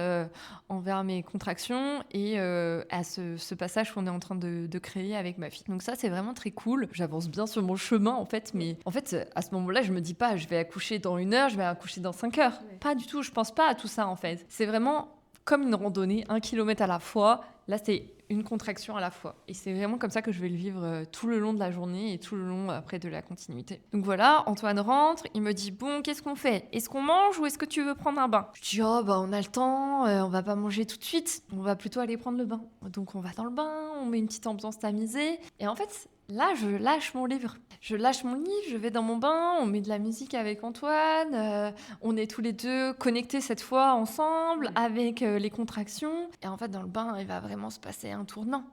envers mes contractions et à ce passage qu'on est en train de créer avec ma fille. Donc ça, c'est vraiment très cool. J'avance bien sur mon chemin, en fait, mais en fait, à ce moment-là, je me dis pas, je vais accoucher dans 1 heure, je vais accoucher dans 5 heures. Ouais. Pas du tout, je pense pas à tout ça, en fait. C'est vraiment comme une randonnée, 1 kilomètre à la fois. Là, c'est une contraction à la fois. Et c'est vraiment comme ça que je vais le vivre tout le long de la journée et tout le long après de la continuité. Donc voilà, Antoine rentre, il me dit « Bon, qu'est-ce qu'on fait ? Est-ce qu'on mange ou est-ce que tu veux prendre un bain ?» Je dis « Oh, bah on a le temps, on va pas manger tout de suite, on va plutôt aller prendre le bain. » Donc on va dans le bain, on met une petite ambiance tamisée. Et en fait, là, je lâche mon livre. Je lâche mon livre, je vais dans mon bain, on met de la musique avec Antoine, on est tous les deux connectés cette fois ensemble avec les contractions. Et en fait, dans le bain, il va vraiment se passer un tournant.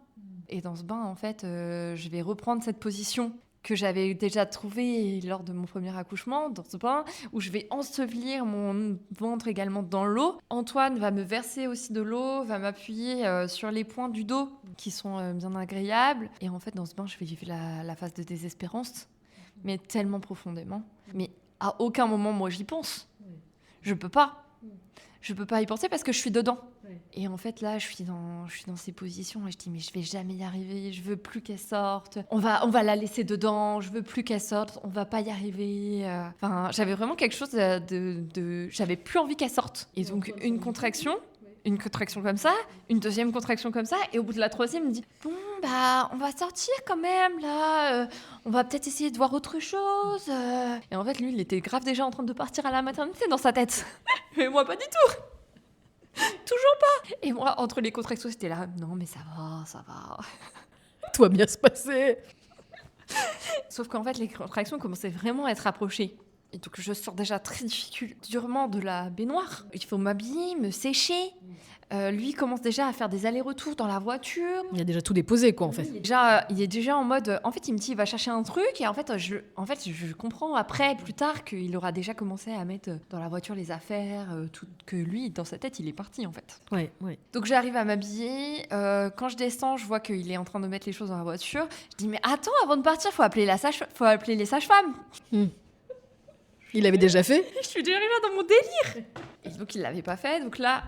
Et dans ce bain, en fait, je vais reprendre cette position que j'avais déjà trouvée lors de mon premier accouchement, dans ce bain, où je vais ensevelir mon ventre également dans l'eau. Antoine va me verser aussi de l'eau, va m'appuyer sur les points du dos, qui sont bien agréables. Et en fait, dans ce bain, je vais vivre la phase de désespérance, mais tellement profondément. Mais à aucun moment, moi, j'y pense. Je peux pas. Je peux pas y penser parce que je suis dedans. Et en fait, là, je suis dans ces positions et je dis, mais je vais jamais y arriver, je veux plus qu'elle sorte. On va la laisser dedans, je veux plus qu'elle sorte, on va pas y arriver. Enfin, j'avais vraiment quelque chose j'avais plus envie qu'elle sorte. Et donc, une contraction comme ça, une deuxième contraction comme ça, et au bout de la troisième, il me dit, bon, bah, on va sortir quand même, là, on va peut-être essayer de voir autre chose. Et en fait, lui, il était grave déjà en train de partir à la maternité dans sa tête. Mais moi, pas du tout. Toujours pas. Et moi, entre les contractions, c'était là, non, mais ça va. Tout va bien se passer. Sauf qu'en fait, les contractions commençaient vraiment à être rapprochées. Et donc, je sors déjà très durement de la baignoire. Il faut m'habiller, me sécher. Lui commence déjà à faire des allers-retours dans la voiture. Il a déjà tout déposé, quoi, en fait. Il est déjà en mode... En fait, il me dit, il va chercher un truc. Et en fait, je comprends après, plus tard, qu'il aura déjà commencé à mettre dans la voiture les affaires, tout, que lui, dans sa tête, il est parti, en fait. Ouais. Donc, j'arrive à m'habiller. Quand je descends, je vois qu'il est en train de mettre les choses dans la voiture. Je dis, mais attends, avant de partir, faut appeler les sages-femmes. Il l'avait déjà fait ? Je suis déjà dans mon délire. Et donc, il l'avait pas fait. Donc là...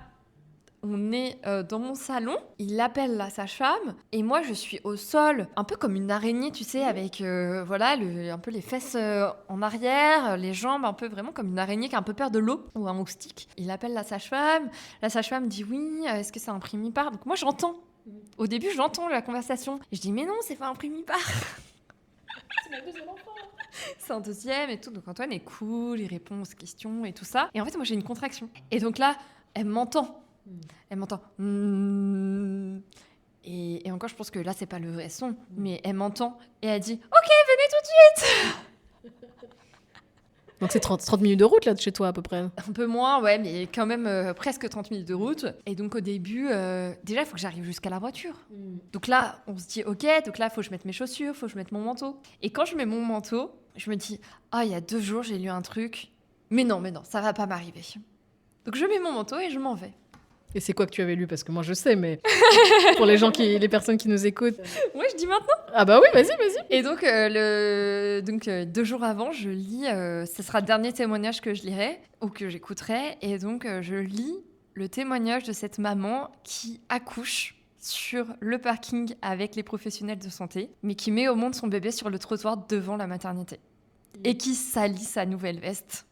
On est dans mon salon, il appelle la sage-femme et moi je suis au sol, un peu comme une araignée, tu sais, avec un peu les fesses en arrière, les jambes un peu vraiment comme une araignée qui a un peu peur de l'eau ou un moustique. Il appelle la sage-femme dit oui, est-ce que c'est un primipare ? Donc moi j'entends, au début j'entends la conversation et je dis mais non, c'est pas un primipare. C'est mon deuxième enfant. C'est un deuxième et tout, donc Antoine est cool, il répond aux questions et tout ça. Et en fait moi j'ai une contraction. Et donc là, elle m'entend. Elle m'entend. Et encore, je pense que là, c'est pas le vrai son, mais elle m'entend et elle dit « Ok, venez tout de suite !» Donc c'est 30 minutes de route, là, de chez toi, à peu près. Un peu moins, ouais, mais quand même presque 30 minutes de route. Et donc, au début, déjà, il faut que j'arrive jusqu'à la voiture. Donc là, on se dit « Ok, donc là, il faut que je mette mes chaussures, il faut que je mette mon manteau. » Et quand je mets mon manteau, je me dis « Ah, il y a 2 jours, j'ai lu un truc. Mais non, ça va pas m'arriver. » Donc, je mets mon manteau et je m'en vais. Et c'est quoi que tu avais lu ? Parce que moi, je sais, mais pour les personnes qui nous écoutent... Ouais, je dis maintenant. Ah bah oui, vas-y. Et donc, 2 jours avant, je lis... ce sera le dernier témoignage que je lirai, ou que j'écouterai. Et donc, je lis le témoignage de cette maman qui accouche sur le parking avec les professionnels de santé, mais qui met au monde son bébé sur le trottoir devant la maternité. Et qui salit sa nouvelle veste.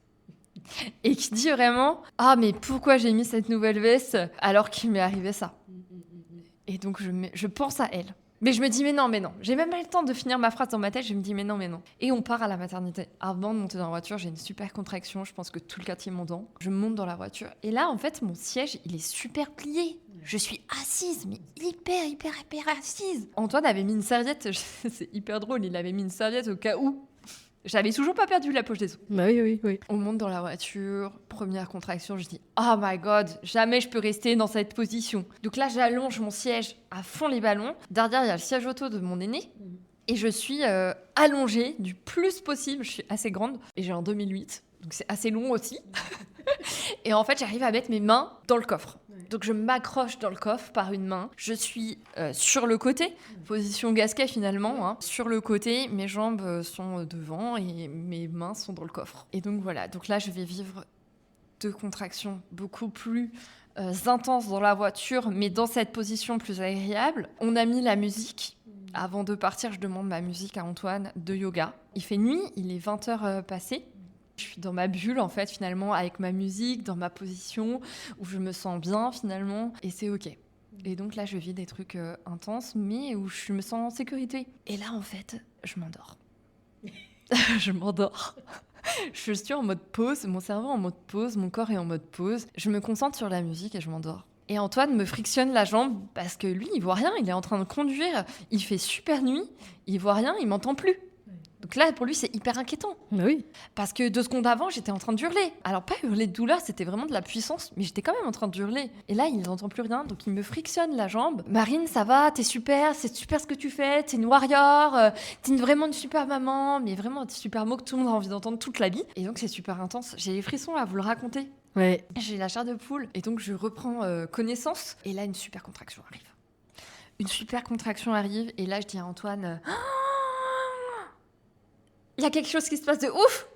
Et qui dit vraiment « Ah, mais pourquoi j'ai mis cette nouvelle veste alors qu'il m'est arrivé ça ?» Et donc, je pense à elle. Mais je me dis « Mais non. » J'ai même pas le temps de finir ma phrase dans ma tête. Je me dis « Mais non. » Et on part à la maternité. Avant de monter dans la voiture, j'ai une super contraction. Je pense que tout le quartier m'entend. Je monte dans la voiture. Et là, en fait, mon siège, il est super plié. Je suis assise, mais hyper assise. Antoine avait mis une serviette. C'est hyper drôle. Il avait mis une serviette au cas où. J'avais toujours pas perdu la poche des os. Bah oui. On monte dans la voiture, première contraction, je dis « Oh my God, jamais je peux rester dans cette position. » Donc là, j'allonge mon siège à fond les ballons. Derrière, il y a le siège auto de mon aîné. Et je suis allongée du plus possible. Je suis assez grande. Et j'ai un 2008, donc c'est assez long aussi. Et en fait, j'arrive à mettre mes mains dans le coffre. Donc je m'accroche dans le coffre par une main. Je suis sur le côté, position gasquet finalement. Hein. Sur le côté, mes jambes sont devant et mes mains sont dans le coffre. Et donc voilà, donc là je vais vivre 2 contractions beaucoup plus intenses dans la voiture, mais dans cette position plus agréable. On a mis la musique. Avant de partir, je demande ma musique à Antoine de yoga. Il fait nuit, il est 20h passé. Je suis dans ma bulle, en fait, finalement, avec ma musique, dans ma position, où je me sens bien, finalement, et c'est OK. Et donc là, je vis des trucs intenses, mais où je me sens en sécurité. Et là, en fait, je m'endors. Je m'endors. Je suis en mode pause, mon cerveau en mode pause, mon corps est en mode pause. Je me concentre sur la musique et je m'endors. Et Antoine me frictionne la jambe parce que lui, il voit rien, il est en train de conduire, il fait super nuit, il voit rien, il m'entend plus. Donc là, pour lui, c'est hyper inquiétant. Oui. Parce que 2 secondes avant, j'étais en train de hurler. Alors, pas hurler de douleur, c'était vraiment de la puissance, mais j'étais quand même en train de hurler. Et là, il n'entend plus rien, donc il me frictionne la jambe. Marine, ça va, t'es super, c'est super ce que tu fais, t'es une warrior, t'es vraiment une super maman, mais vraiment des super mots que tout le monde a envie d'entendre toute la vie. Et donc, c'est super intense. J'ai les frissons à vous le raconter. Ouais. J'ai la chair de poule. Et donc, je reprends connaissance. Et là, une super contraction arrive. Une super contraction arrive. Et là, je dis à Antoine... Il y a quelque chose qui se passe de ouf.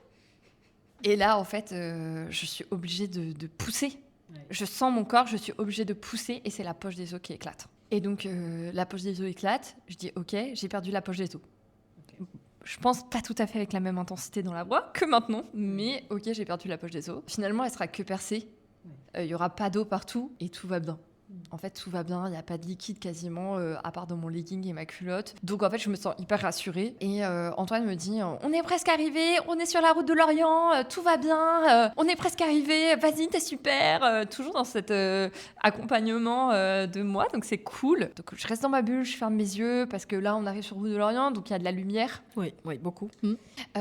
Et là, en fait, je suis obligée de pousser. Ouais. Je sens mon corps, je suis obligée de pousser et c'est la poche des os qui éclate. Et donc, la poche des os éclate. Je dis, OK, j'ai perdu la poche des os. Okay. Je pense pas tout à fait avec la même intensité dans la voix que maintenant, mais OK, j'ai perdu la poche des os. Finalement, elle sera que percée. Il y aura pas d'eau partout et tout va bien. En fait, tout va bien, il n'y a pas de liquide quasiment, à part dans mon legging et ma culotte. Donc en fait, je me sens hyper rassurée. Et Antoine me dit, on est presque arrivé, on est sur la route de l'Orient, tout va bien, on est presque arrivé, vas-y, t'es super. Toujours dans cet accompagnement de moi, donc c'est cool. Donc je reste dans ma bulle, je ferme mes yeux, parce que là, on arrive sur la route de l'Orient, donc il y a de la lumière. Oui, beaucoup.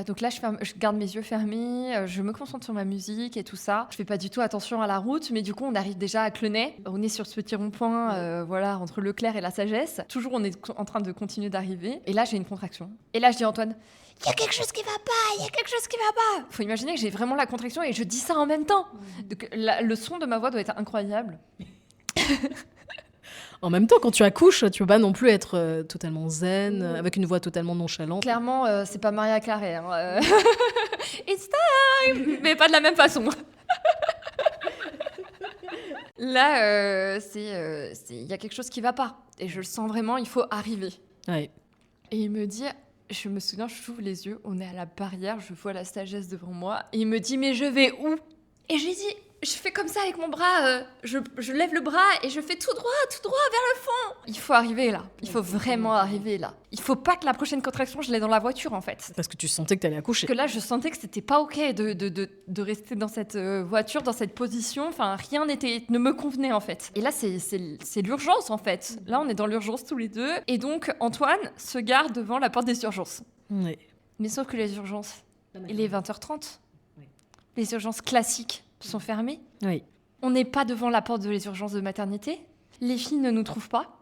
Donc là, je garde mes yeux fermés, je me concentre sur ma musique et tout ça. Je fais pas du tout attention à la route, mais du coup, on arrive déjà à Clenay. On est sur ce petit rond-point, voilà, entre Leclerc et la Sagesse. Toujours, on est en train de continuer d'arriver. Et là, j'ai une contraction. Et là, je dis à Antoine, il y a quelque chose qui va pas, il y a quelque chose qui va pas. Faut imaginer que j'ai vraiment la contraction et je dis ça en même temps. Donc, le son de ma voix doit être incroyable. En même temps, quand tu accouches, tu peux pas non plus être totalement zen, avec une voix totalement nonchalante. Clairement, c'est pas Maria Carey. Hein. It's time, mais pas de la même façon. Là, il y a quelque chose qui va pas. Et je le sens vraiment, il faut arriver. Ouais. Et il me dit, je me souviens, je j'ouvre les yeux, on est à la barrière, je vois la Sagesse devant moi. Et il me dit, mais je vais où ? Et j'ai dit, je fais comme ça avec mon bras, je lève le bras et je fais tout droit vers le fond. Il faut arriver là, il faut vraiment arriver là. Il faut pas que la prochaine contraction, je l'ai dans la voiture en fait. Parce que tu sentais que t'allais accoucher. Parce que là, je sentais que c'était pas OK de rester dans cette voiture, dans cette position. Enfin, rien ne me convenait en fait. Et là, c'est l'urgence en fait. Là, on est dans l'urgence tous les deux. Et donc, Antoine se gare devant la porte des urgences. Oui. Mais sauf que les urgences, il est 20h30. Oui. Les urgences classiques sont fermées. Oui. On n'est pas devant la porte des urgences de maternité. Les filles ne nous trouvent pas.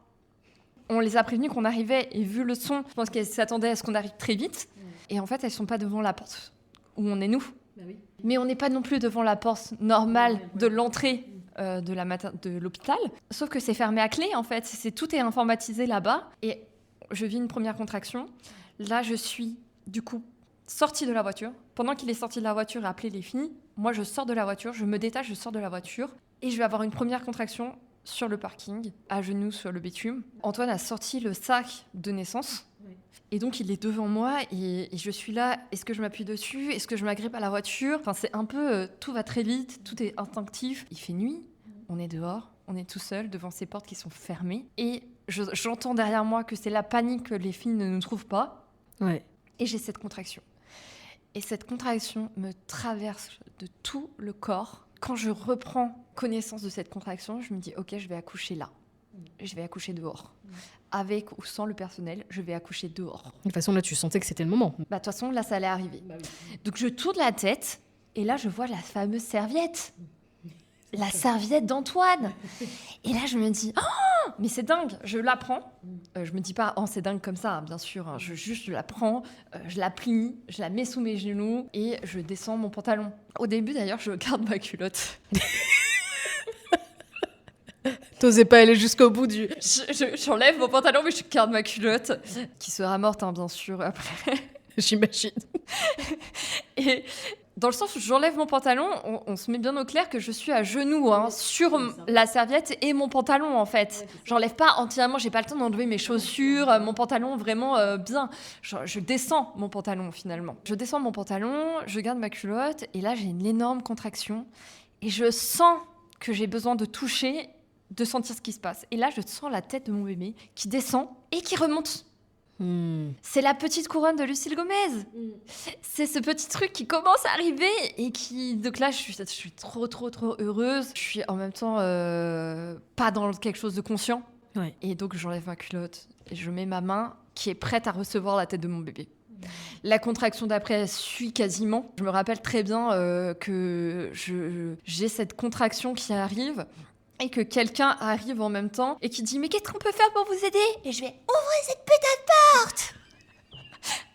On les a prévenues qu'on arrivait et vu le son, je pense qu'elles s'attendaient à ce qu'on arrive très vite. Et en fait, elles sont pas devant la porte où on est nous. Bah oui. Mais on n'est pas non plus devant la porte normale de l'entrée de l'hôpital. Sauf que c'est fermé à clé en fait. Tout est informatisé là-bas. Et je vis une première contraction. Là, je suis du coup sortie de la voiture. Pendant qu'il est sorti de la voiture et appelé les filles, moi je sors de la voiture, je me détache, je sors de la voiture et je vais avoir une première contraction sur le parking, à genoux sur le bitume. Antoine a sorti le sac de naissance et donc il est devant moi et je suis là, est-ce que je m'appuie dessus, est-ce que je m'agrippe à la voiture ? Enfin c'est un peu, tout va très vite, tout est instinctif. Il fait nuit, on est dehors, on est tout seul devant ces portes qui sont fermées et j'entends derrière moi que c'est la panique que les filles ne nous trouvent pas. Ouais. Et j'ai cette contraction. Et cette contraction me traverse de tout le corps. Quand je reprends connaissance de cette contraction, je me dis, OK, je vais accoucher là. Je vais accoucher dehors. Avec ou sans le personnel, je vais accoucher dehors. De toute façon, là, tu sentais que c'était le moment. De toute façon, là, ça allait arriver. Donc, je tourne la tête et là, je vois la fameuse serviette. La serviette d'Antoine. Et là, je me dis, oh, mais c'est dingue. Je la prends. Je me dis pas, oh, c'est dingue comme ça, hein, bien sûr. Hein. Je la prends, je la plie, je la mets sous mes genoux et je descends mon pantalon. Au début, d'ailleurs, je garde ma culotte. T'osais pas aller jusqu'au bout du... J'enlève mon pantalon, mais je garde ma culotte, qui sera morte, hein, bien sûr, après. J'imagine. Et Dans le sens où j'enlève mon pantalon, on se met bien au clair que je suis à genoux sur la serviette et mon pantalon en fait. J'enlève pas entièrement, j'ai pas le temps d'enlever mes chaussures, mon pantalon vraiment bien. Je descends mon pantalon finalement. Je descends mon pantalon, je garde ma culotte et là j'ai une énorme contraction et je sens que j'ai besoin de toucher, de sentir ce qui se passe. Et là je sens la tête de mon bébé qui descend et qui remonte. C'est la petite couronne de Lucille Gomez. C'est ce petit truc qui commence à arriver et qui... Donc là, je suis trop heureuse. Je suis en même temps pas dans quelque chose de conscient. Ouais. Et donc, j'enlève ma culotte et je mets ma main qui est prête à recevoir la tête de mon bébé. La contraction d'après suit quasiment. Je me rappelle très bien que j'ai cette contraction qui arrive et que quelqu'un arrive en même temps et qui dit « Mais qu'est-ce qu'on peut faire pour vous aider ?» Et je vais « Ouvrez cette putain de porte !»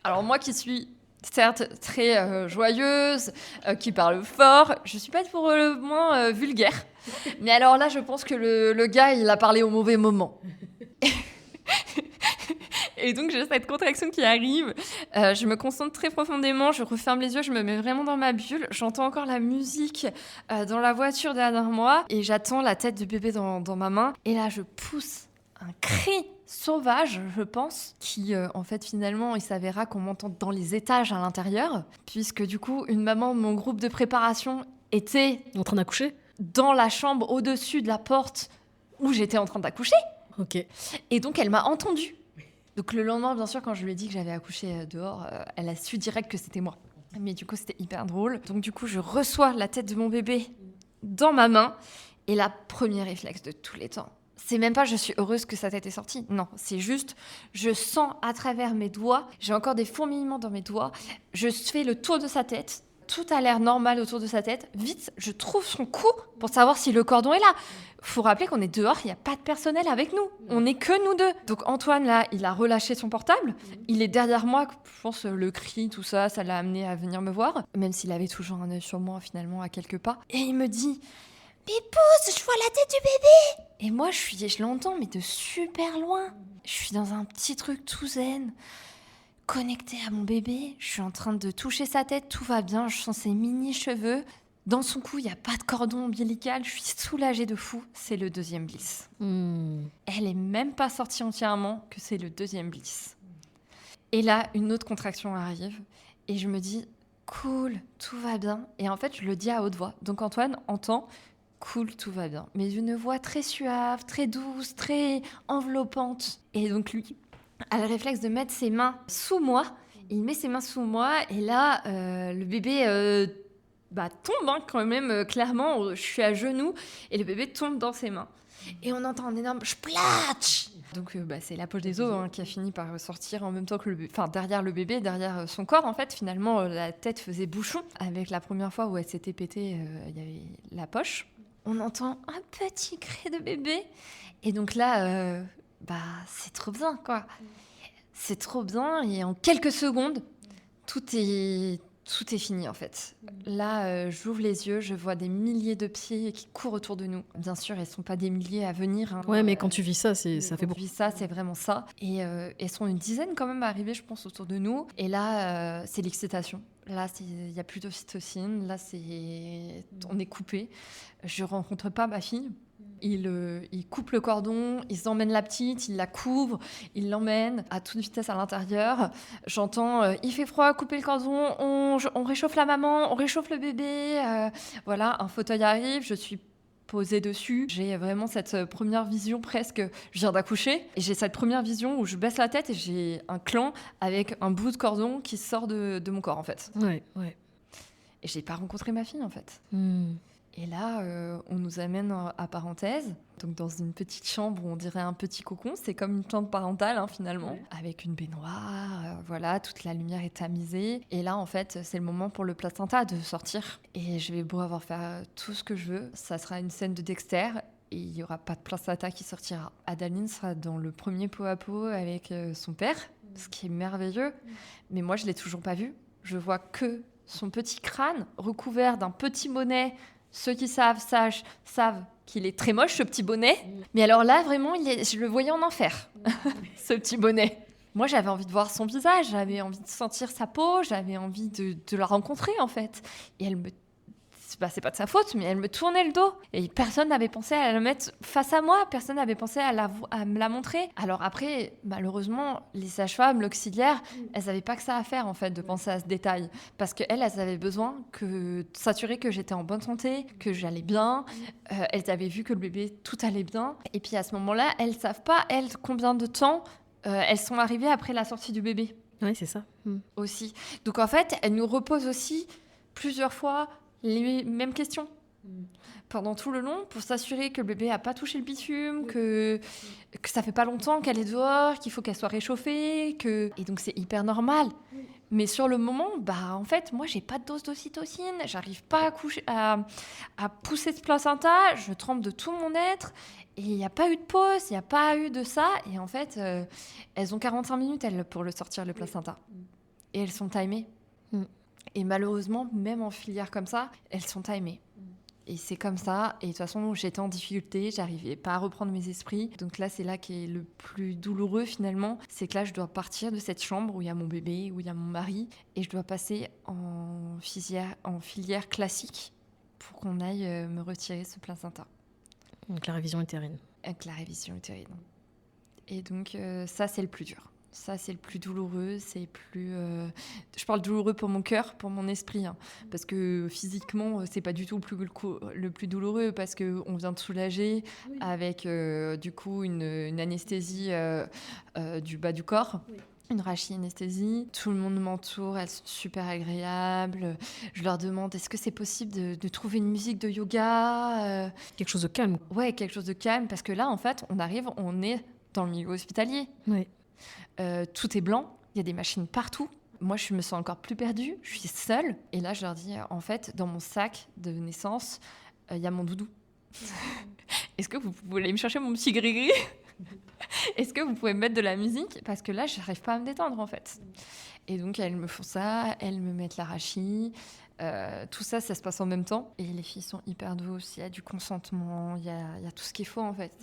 Alors moi qui suis certes très joyeuse, qui parle fort, je suis pas pour le moins vulgaire. Mais alors là, je pense que le gars, il a parlé au mauvais moment. Et donc, j'ai cette contraction qui arrive. Je me concentre très profondément. Je referme les yeux. Je me mets vraiment dans ma bulle. J'entends encore la musique dans la voiture derrière moi. Et j'attends la tête du bébé dans ma main. Et là, je pousse un cri sauvage, je pense, qui, en fait, finalement, il s'avéra qu'on m'entend dans les étages à l'intérieur. Puisque, du coup, une maman de mon groupe de préparation était... En train d'accoucher ? Dans la chambre au-dessus de la porte où j'étais en train d'accoucher. Ok. Et donc, elle m'a entendue. Donc le lendemain, bien sûr, quand je lui ai dit que j'avais accouché dehors, elle a su direct que c'était moi. Mais du coup, c'était hyper drôle. Donc du coup, je reçois la tête de mon bébé dans ma main. Et la première réflexe de tous les temps, c'est même pas je suis heureuse que sa tête est sortie. Non, c'est juste je sens à travers mes doigts, j'ai encore des fourmillements dans mes doigts, je fais le tour de sa tête. Tout a l'air normal autour de sa tête. Vite, je trouve son cou pour savoir si le cordon est là. Faut rappeler qu'on est dehors, il n'y a pas de personnel avec nous. On n'est que nous deux. Donc Antoine, là, il a relâché son portable. Il est derrière moi. Je pense le cri, tout ça, ça l'a amené à venir me voir. Même s'il avait toujours un œil sur moi, finalement, à quelques pas. Et il me dit « Mais pousse, je vois la tête du bébé !» Et moi, je l'entends, mais de super loin. Je suis dans un petit truc tout zen. Connectée à mon bébé, je suis en train de toucher sa tête, tout va bien, je sens ses mini-cheveux. Dans son cou, il n'y a pas de cordon ombilical, je suis soulagée de fou. C'est le deuxième bliss. Elle n'est même pas sortie entièrement que c'est le deuxième bliss. Et là, une autre contraction arrive et je me dis « Cool, tout va bien ». Et en fait, je le dis à haute voix. Donc Antoine entend « Cool, tout va bien ». Mais une voix très suave, très douce, très enveloppante. Et donc lui a le réflexe de mettre ses mains sous moi. Il met ses mains sous moi et là, le bébé tombe quand même, clairement. Je suis à genoux et le bébé tombe dans ses mains. Et on entend un énorme « splatch !» Donc c'est la poche des os qui a fini par sortir en même temps que derrière le bébé, derrière son corps en fait. Finalement, la tête faisait bouchon. Avec la première fois où elle s'était pétée, il y avait la poche. On entend un petit cri de bébé. Et donc là... c'est trop bien, quoi. C'est trop bien et en quelques secondes, tout est fini, en fait. Là, j'ouvre les yeux, je vois des milliers de pieds qui courent autour de nous. Bien sûr, elles ne sont pas des milliers à venir. Ouais, mais quand tu vis ça, ça fait beaucoup. Quand tu vis ça, c'est vraiment ça. Et elles sont une dizaine quand même à arriver, je pense, autour de nous. Et là, c'est l'excitation. Là, il n'y a plus d'ocytocine. Là, on est coupé. Je ne rencontre pas ma fille. Il coupe le cordon, il emmène la petite, il la couvre, il l'emmène à toute vitesse à l'intérieur. J'entends il fait froid, coupez le cordon, on réchauffe la maman, on réchauffe le bébé. Voilà, un fauteuil arrive, je suis posée dessus. J'ai vraiment cette première vision presque, je viens d'accoucher, et j'ai cette première vision où je baisse la tête et j'ai un clan avec un bout de cordon qui sort de mon corps en fait. Ouais. Et j'ai pas rencontré ma fille en fait. Et là, on nous amène à Parenthèse, donc dans une petite chambre où on dirait un petit cocon. C'est comme une chambre parentale, finalement, avec une baignoire. Voilà, toute la lumière est tamisée. Et là, en fait, c'est le moment pour le placenta de sortir. Et je vais beau avoir fait tout ce que je veux. Ça sera une scène de Dexter. Et il n'y aura pas de placenta qui sortira. Adaline sera dans le premier pot à pot avec son père, ce qui est merveilleux. Mais moi, je ne l'ai toujours pas vu. Je vois que son petit crâne recouvert d'un petit bonnet. Ceux qui savent qu'il est très moche, ce petit bonnet. Mais alors là, vraiment, je le voyais en enfer, ce petit bonnet. moi, j'avais envie de voir son visage, j'avais envie de sentir sa peau, j'avais envie de la rencontrer, en fait. Et c'est pas de sa faute, mais elle me tournait le dos. Et personne n'avait pensé à la mettre face à moi, personne n'avait pensé à me la montrer. Alors après, malheureusement, les sages-femmes, l'auxiliaire, elles n'avaient pas que ça à faire, en fait, de penser à ce détail. Parce qu'elles avaient besoin de s'assurer que j'étais en bonne santé, que j'allais bien. Elles avaient vu que le bébé, tout allait bien. Et puis à ce moment-là, elles ne savent pas, combien de temps elles sont arrivées après la sortie du bébé. Oui, c'est ça. Aussi. Donc en fait, elles nous reposent aussi plusieurs fois les mêmes questions pendant tout le long pour s'assurer que le bébé n'a pas touché le bitume, que ça fait pas longtemps qu'elle est dehors, qu'il faut qu'elle soit réchauffée, et donc c'est hyper normal. Mais sur le moment, en fait, moi, j'ai pas de dose d'ocytocine, j'arrive pas à pousser ce placenta, je tremble de tout mon être, et il n'y a pas eu de pause, il n'y a pas eu de ça, et en fait, elles ont 45 minutes, elles, pour le sortir, le placenta. Et elles sont timées. Et malheureusement, même en filière comme ça, elles sont timées. Et c'est comme ça. Et de toute façon, j'étais en difficulté, j'arrivais pas à reprendre mes esprits. Donc là, c'est là qui est le plus douloureux finalement. C'est que là, je dois partir de cette chambre où il y a mon bébé, où il y a mon mari. Et je dois passer en filière classique pour qu'on aille me retirer ce placenta. Donc la révision utérine. Avec la révision utérine. Et donc ça, c'est le plus dur. Ça, c'est le plus douloureux, je parle douloureux pour mon cœur, pour mon esprit, hein, parce que physiquement, c'est pas du tout le plus douloureux, parce qu'on vient de soulager avec, du coup, une anesthésie du bas du corps. Oui. Une rachi-anesthésie. Tout le monde m'entoure, elles sont super agréables. Je leur demande, est-ce que c'est possible de trouver une musique de yoga Quelque chose de calme. Ouais, quelque chose de calme, parce que là, en fait, on est dans le milieu hospitalier. Oui. Tout est blanc, il y a des machines partout. Moi, je me sens encore plus perdue, je suis seule. Et là, je leur dis, en fait, dans mon sac de naissance, il y a mon doudou. Est-ce que vous pouvez aller me chercher mon petit gris-gris ? Est-ce que vous pouvez me mettre de la musique ? Parce que là, je n'arrive pas à me détendre, en fait. Et donc, elles me font ça, elles me mettent l'arachie. Tout ça, ça se passe en même temps. Et les filles sont hyper douces, il y a du consentement, il y a tout ce qu'il faut, en fait.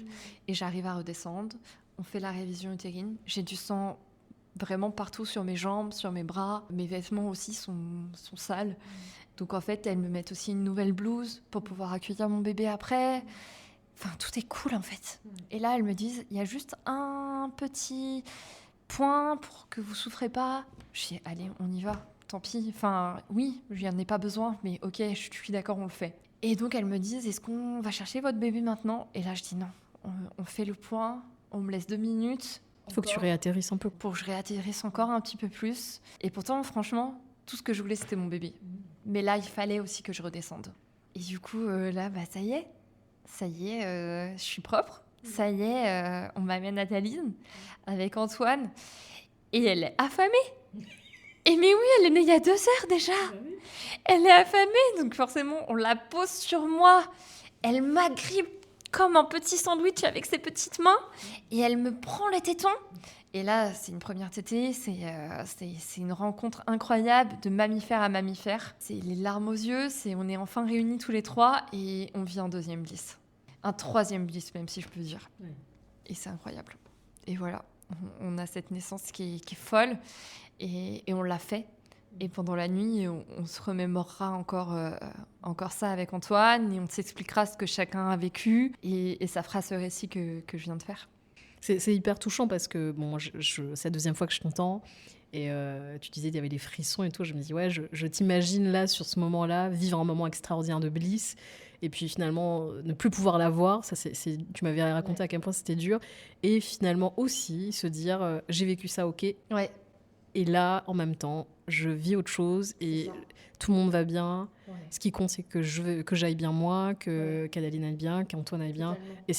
Et j'arrive à redescendre. On fait la révision utérine. J'ai du sang vraiment partout sur mes jambes, sur mes bras. Mes vêtements aussi sont sales. Donc en fait, elles me mettent aussi une nouvelle blouse pour pouvoir accueillir mon bébé après. Enfin, tout est cool en fait. Et là, elles me disent, il y a juste un petit point pour que vous souffrez pas. Je dis, allez, on y va. Tant pis. Enfin, oui, je n'en ai pas besoin, mais ok, je suis d'accord, on le fait. Et donc elles me disent, est-ce qu'on va chercher votre bébé maintenant ? Et là, je dis non. On fait le point. On me laisse 2 minutes. Il faut que tu réatterrisses un peu. Pour que je réatterrisse encore un petit peu plus. Et pourtant, franchement, tout ce que je voulais, c'était mon bébé. Mais là, il fallait aussi que je redescende. Et du coup, là, ça y est, je suis propre. Ça y est, on m'amène à Tallinn avec Antoine. Et elle est affamée. Et mais oui, elle est née il y a 2 heures déjà. Elle est affamée, donc forcément, on la pose sur moi. Elle m'agrippe comme un petit sandwich avec ses petites mains, et elle me prend les tétons. Et là, c'est une première tétée, c'est une rencontre incroyable de mammifère à mammifère. C'est les larmes aux yeux, on est enfin réunis tous les 3, et on vit un 2e bliss. Un 3e bliss, même si je peux dire. Oui. Et c'est incroyable. Et voilà, on a cette naissance qui est folle, et on l'a fait. Et pendant la nuit, on se remémorera encore ça avec Antoine, et on s'expliquera ce que chacun a vécu, et ça fera ce récit que je viens de faire. C'est hyper touchant parce que bon, c'est la 2e fois que je t'entends, et tu disais qu'il y avait des frissons et tout. Je me dis, ouais, je t'imagine là, sur ce moment-là, vivre un moment extraordinaire de bliss, et puis finalement, ne plus pouvoir la voir. Tu m'avais raconté à quel point c'était dur, et finalement aussi se dire, j'ai vécu ça, ok. Ouais. Et là, en même temps, je vis autre chose et tout le monde va bien. Ouais. Ce qui compte, c'est que j'aille bien moi, qu'Adaline aille bien, qu'Antoine aille bien. Totalement. Et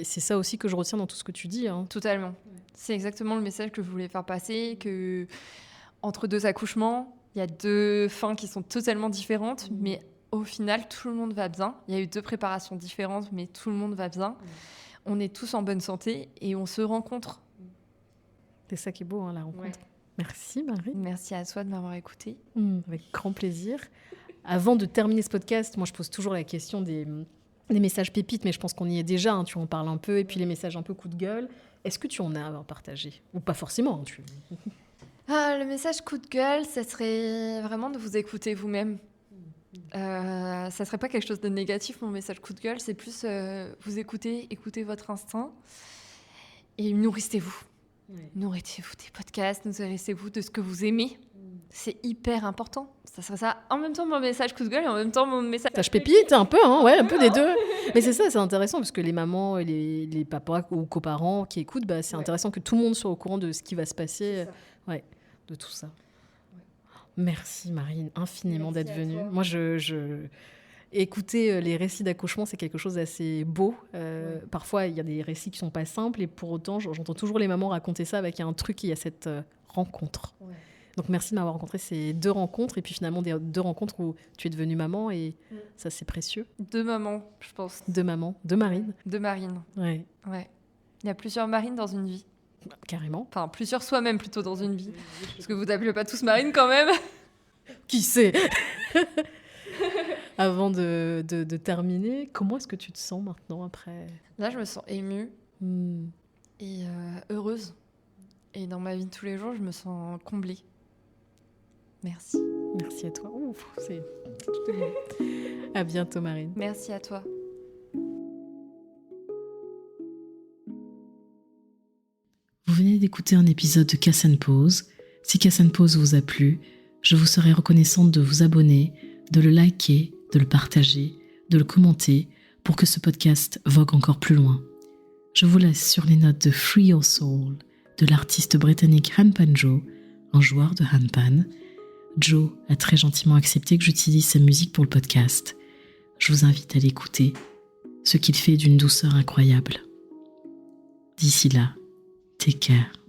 c'est ça aussi que je retiens dans tout ce que tu dis. Hein. Totalement. Ouais. C'est exactement le message que je voulais faire passer, que entre 2 accouchements, il y a 2 fins qui sont totalement différentes, mais au final, tout le monde va bien. Il y a eu 2 préparations différentes, mais tout le monde va bien. On est tous en bonne santé et on se rencontre. C'est ça qui est beau, hein, la rencontre. Ouais. Merci Marie. Merci à toi de m'avoir écoutée. Avec grand plaisir. Avant de terminer ce podcast, moi je pose toujours la question Les messages pépites, mais je pense qu'on y est déjà, hein, tu en parles un peu, et puis les messages un peu coup de gueule. Est-ce que tu en as à partager ? Ou pas forcément, hein, Le message coup de gueule, ça serait vraiment de vous écouter vous-même. Ça serait pas quelque chose de négatif, mon message coup de gueule, c'est plus vous écoutez votre instinct et nourrissez-vous. Ouais. Nourrissez-vous des podcasts, nourrissez-vous de ce que vous aimez. C'est hyper important. Ça serait ça. En même temps, mon message coup de gueule et en même temps, mon message... Tâche pépite, un peu, hein, ouais, un peu des deux. Mais c'est ça, c'est intéressant parce que les mamans et les papas ou coparents qui écoutent, bah, c'est intéressant que tout le monde soit au courant de ce qui va se passer, de tout ça. Ouais. Merci Marine, infiniment d'être venue. Moi, écouter les récits d'accouchement, c'est quelque chose d'assez beau. Parfois, il y a des récits qui ne sont pas simples et pour autant, j'entends toujours les mamans raconter ça avec un truc, il y a cette rencontre. Ouais. Donc merci de m'avoir rencontré ces 2 rencontres et puis finalement des 2 rencontres où tu es devenue maman et ça c'est précieux. 2 mamans, je pense. 2 mamans, 2 Marines. 2 Marines. Ouais. Il y a plusieurs Marines dans une vie. Carrément. Enfin, plusieurs soi-même plutôt dans une vie. Parce que vous n'appelez pas tous Marines quand même. Qui sait. Avant de terminer, comment est-ce que tu te sens maintenant après ? Là, je me sens émue et heureuse. Et dans ma vie de tous les jours, je me sens comblée. Merci. Merci à toi. Ouf, c'est bon. À bientôt, Marine. Merci à toi. Vous venez d'écouter un épisode de Casse & Pause. Si Casse & Pause vous a plu, je vous serais reconnaissante de vous abonner, de le liker, de le partager, de le commenter pour que ce podcast vogue encore plus loin. Je vous laisse sur les notes de Free Your Soul de l'artiste britannique Handpan Joe, un joueur de handpan. Joe a très gentiment accepté que j'utilise sa musique pour le podcast. Je vous invite à l'écouter, ce qu'il fait d'une douceur incroyable. D'ici là, take care.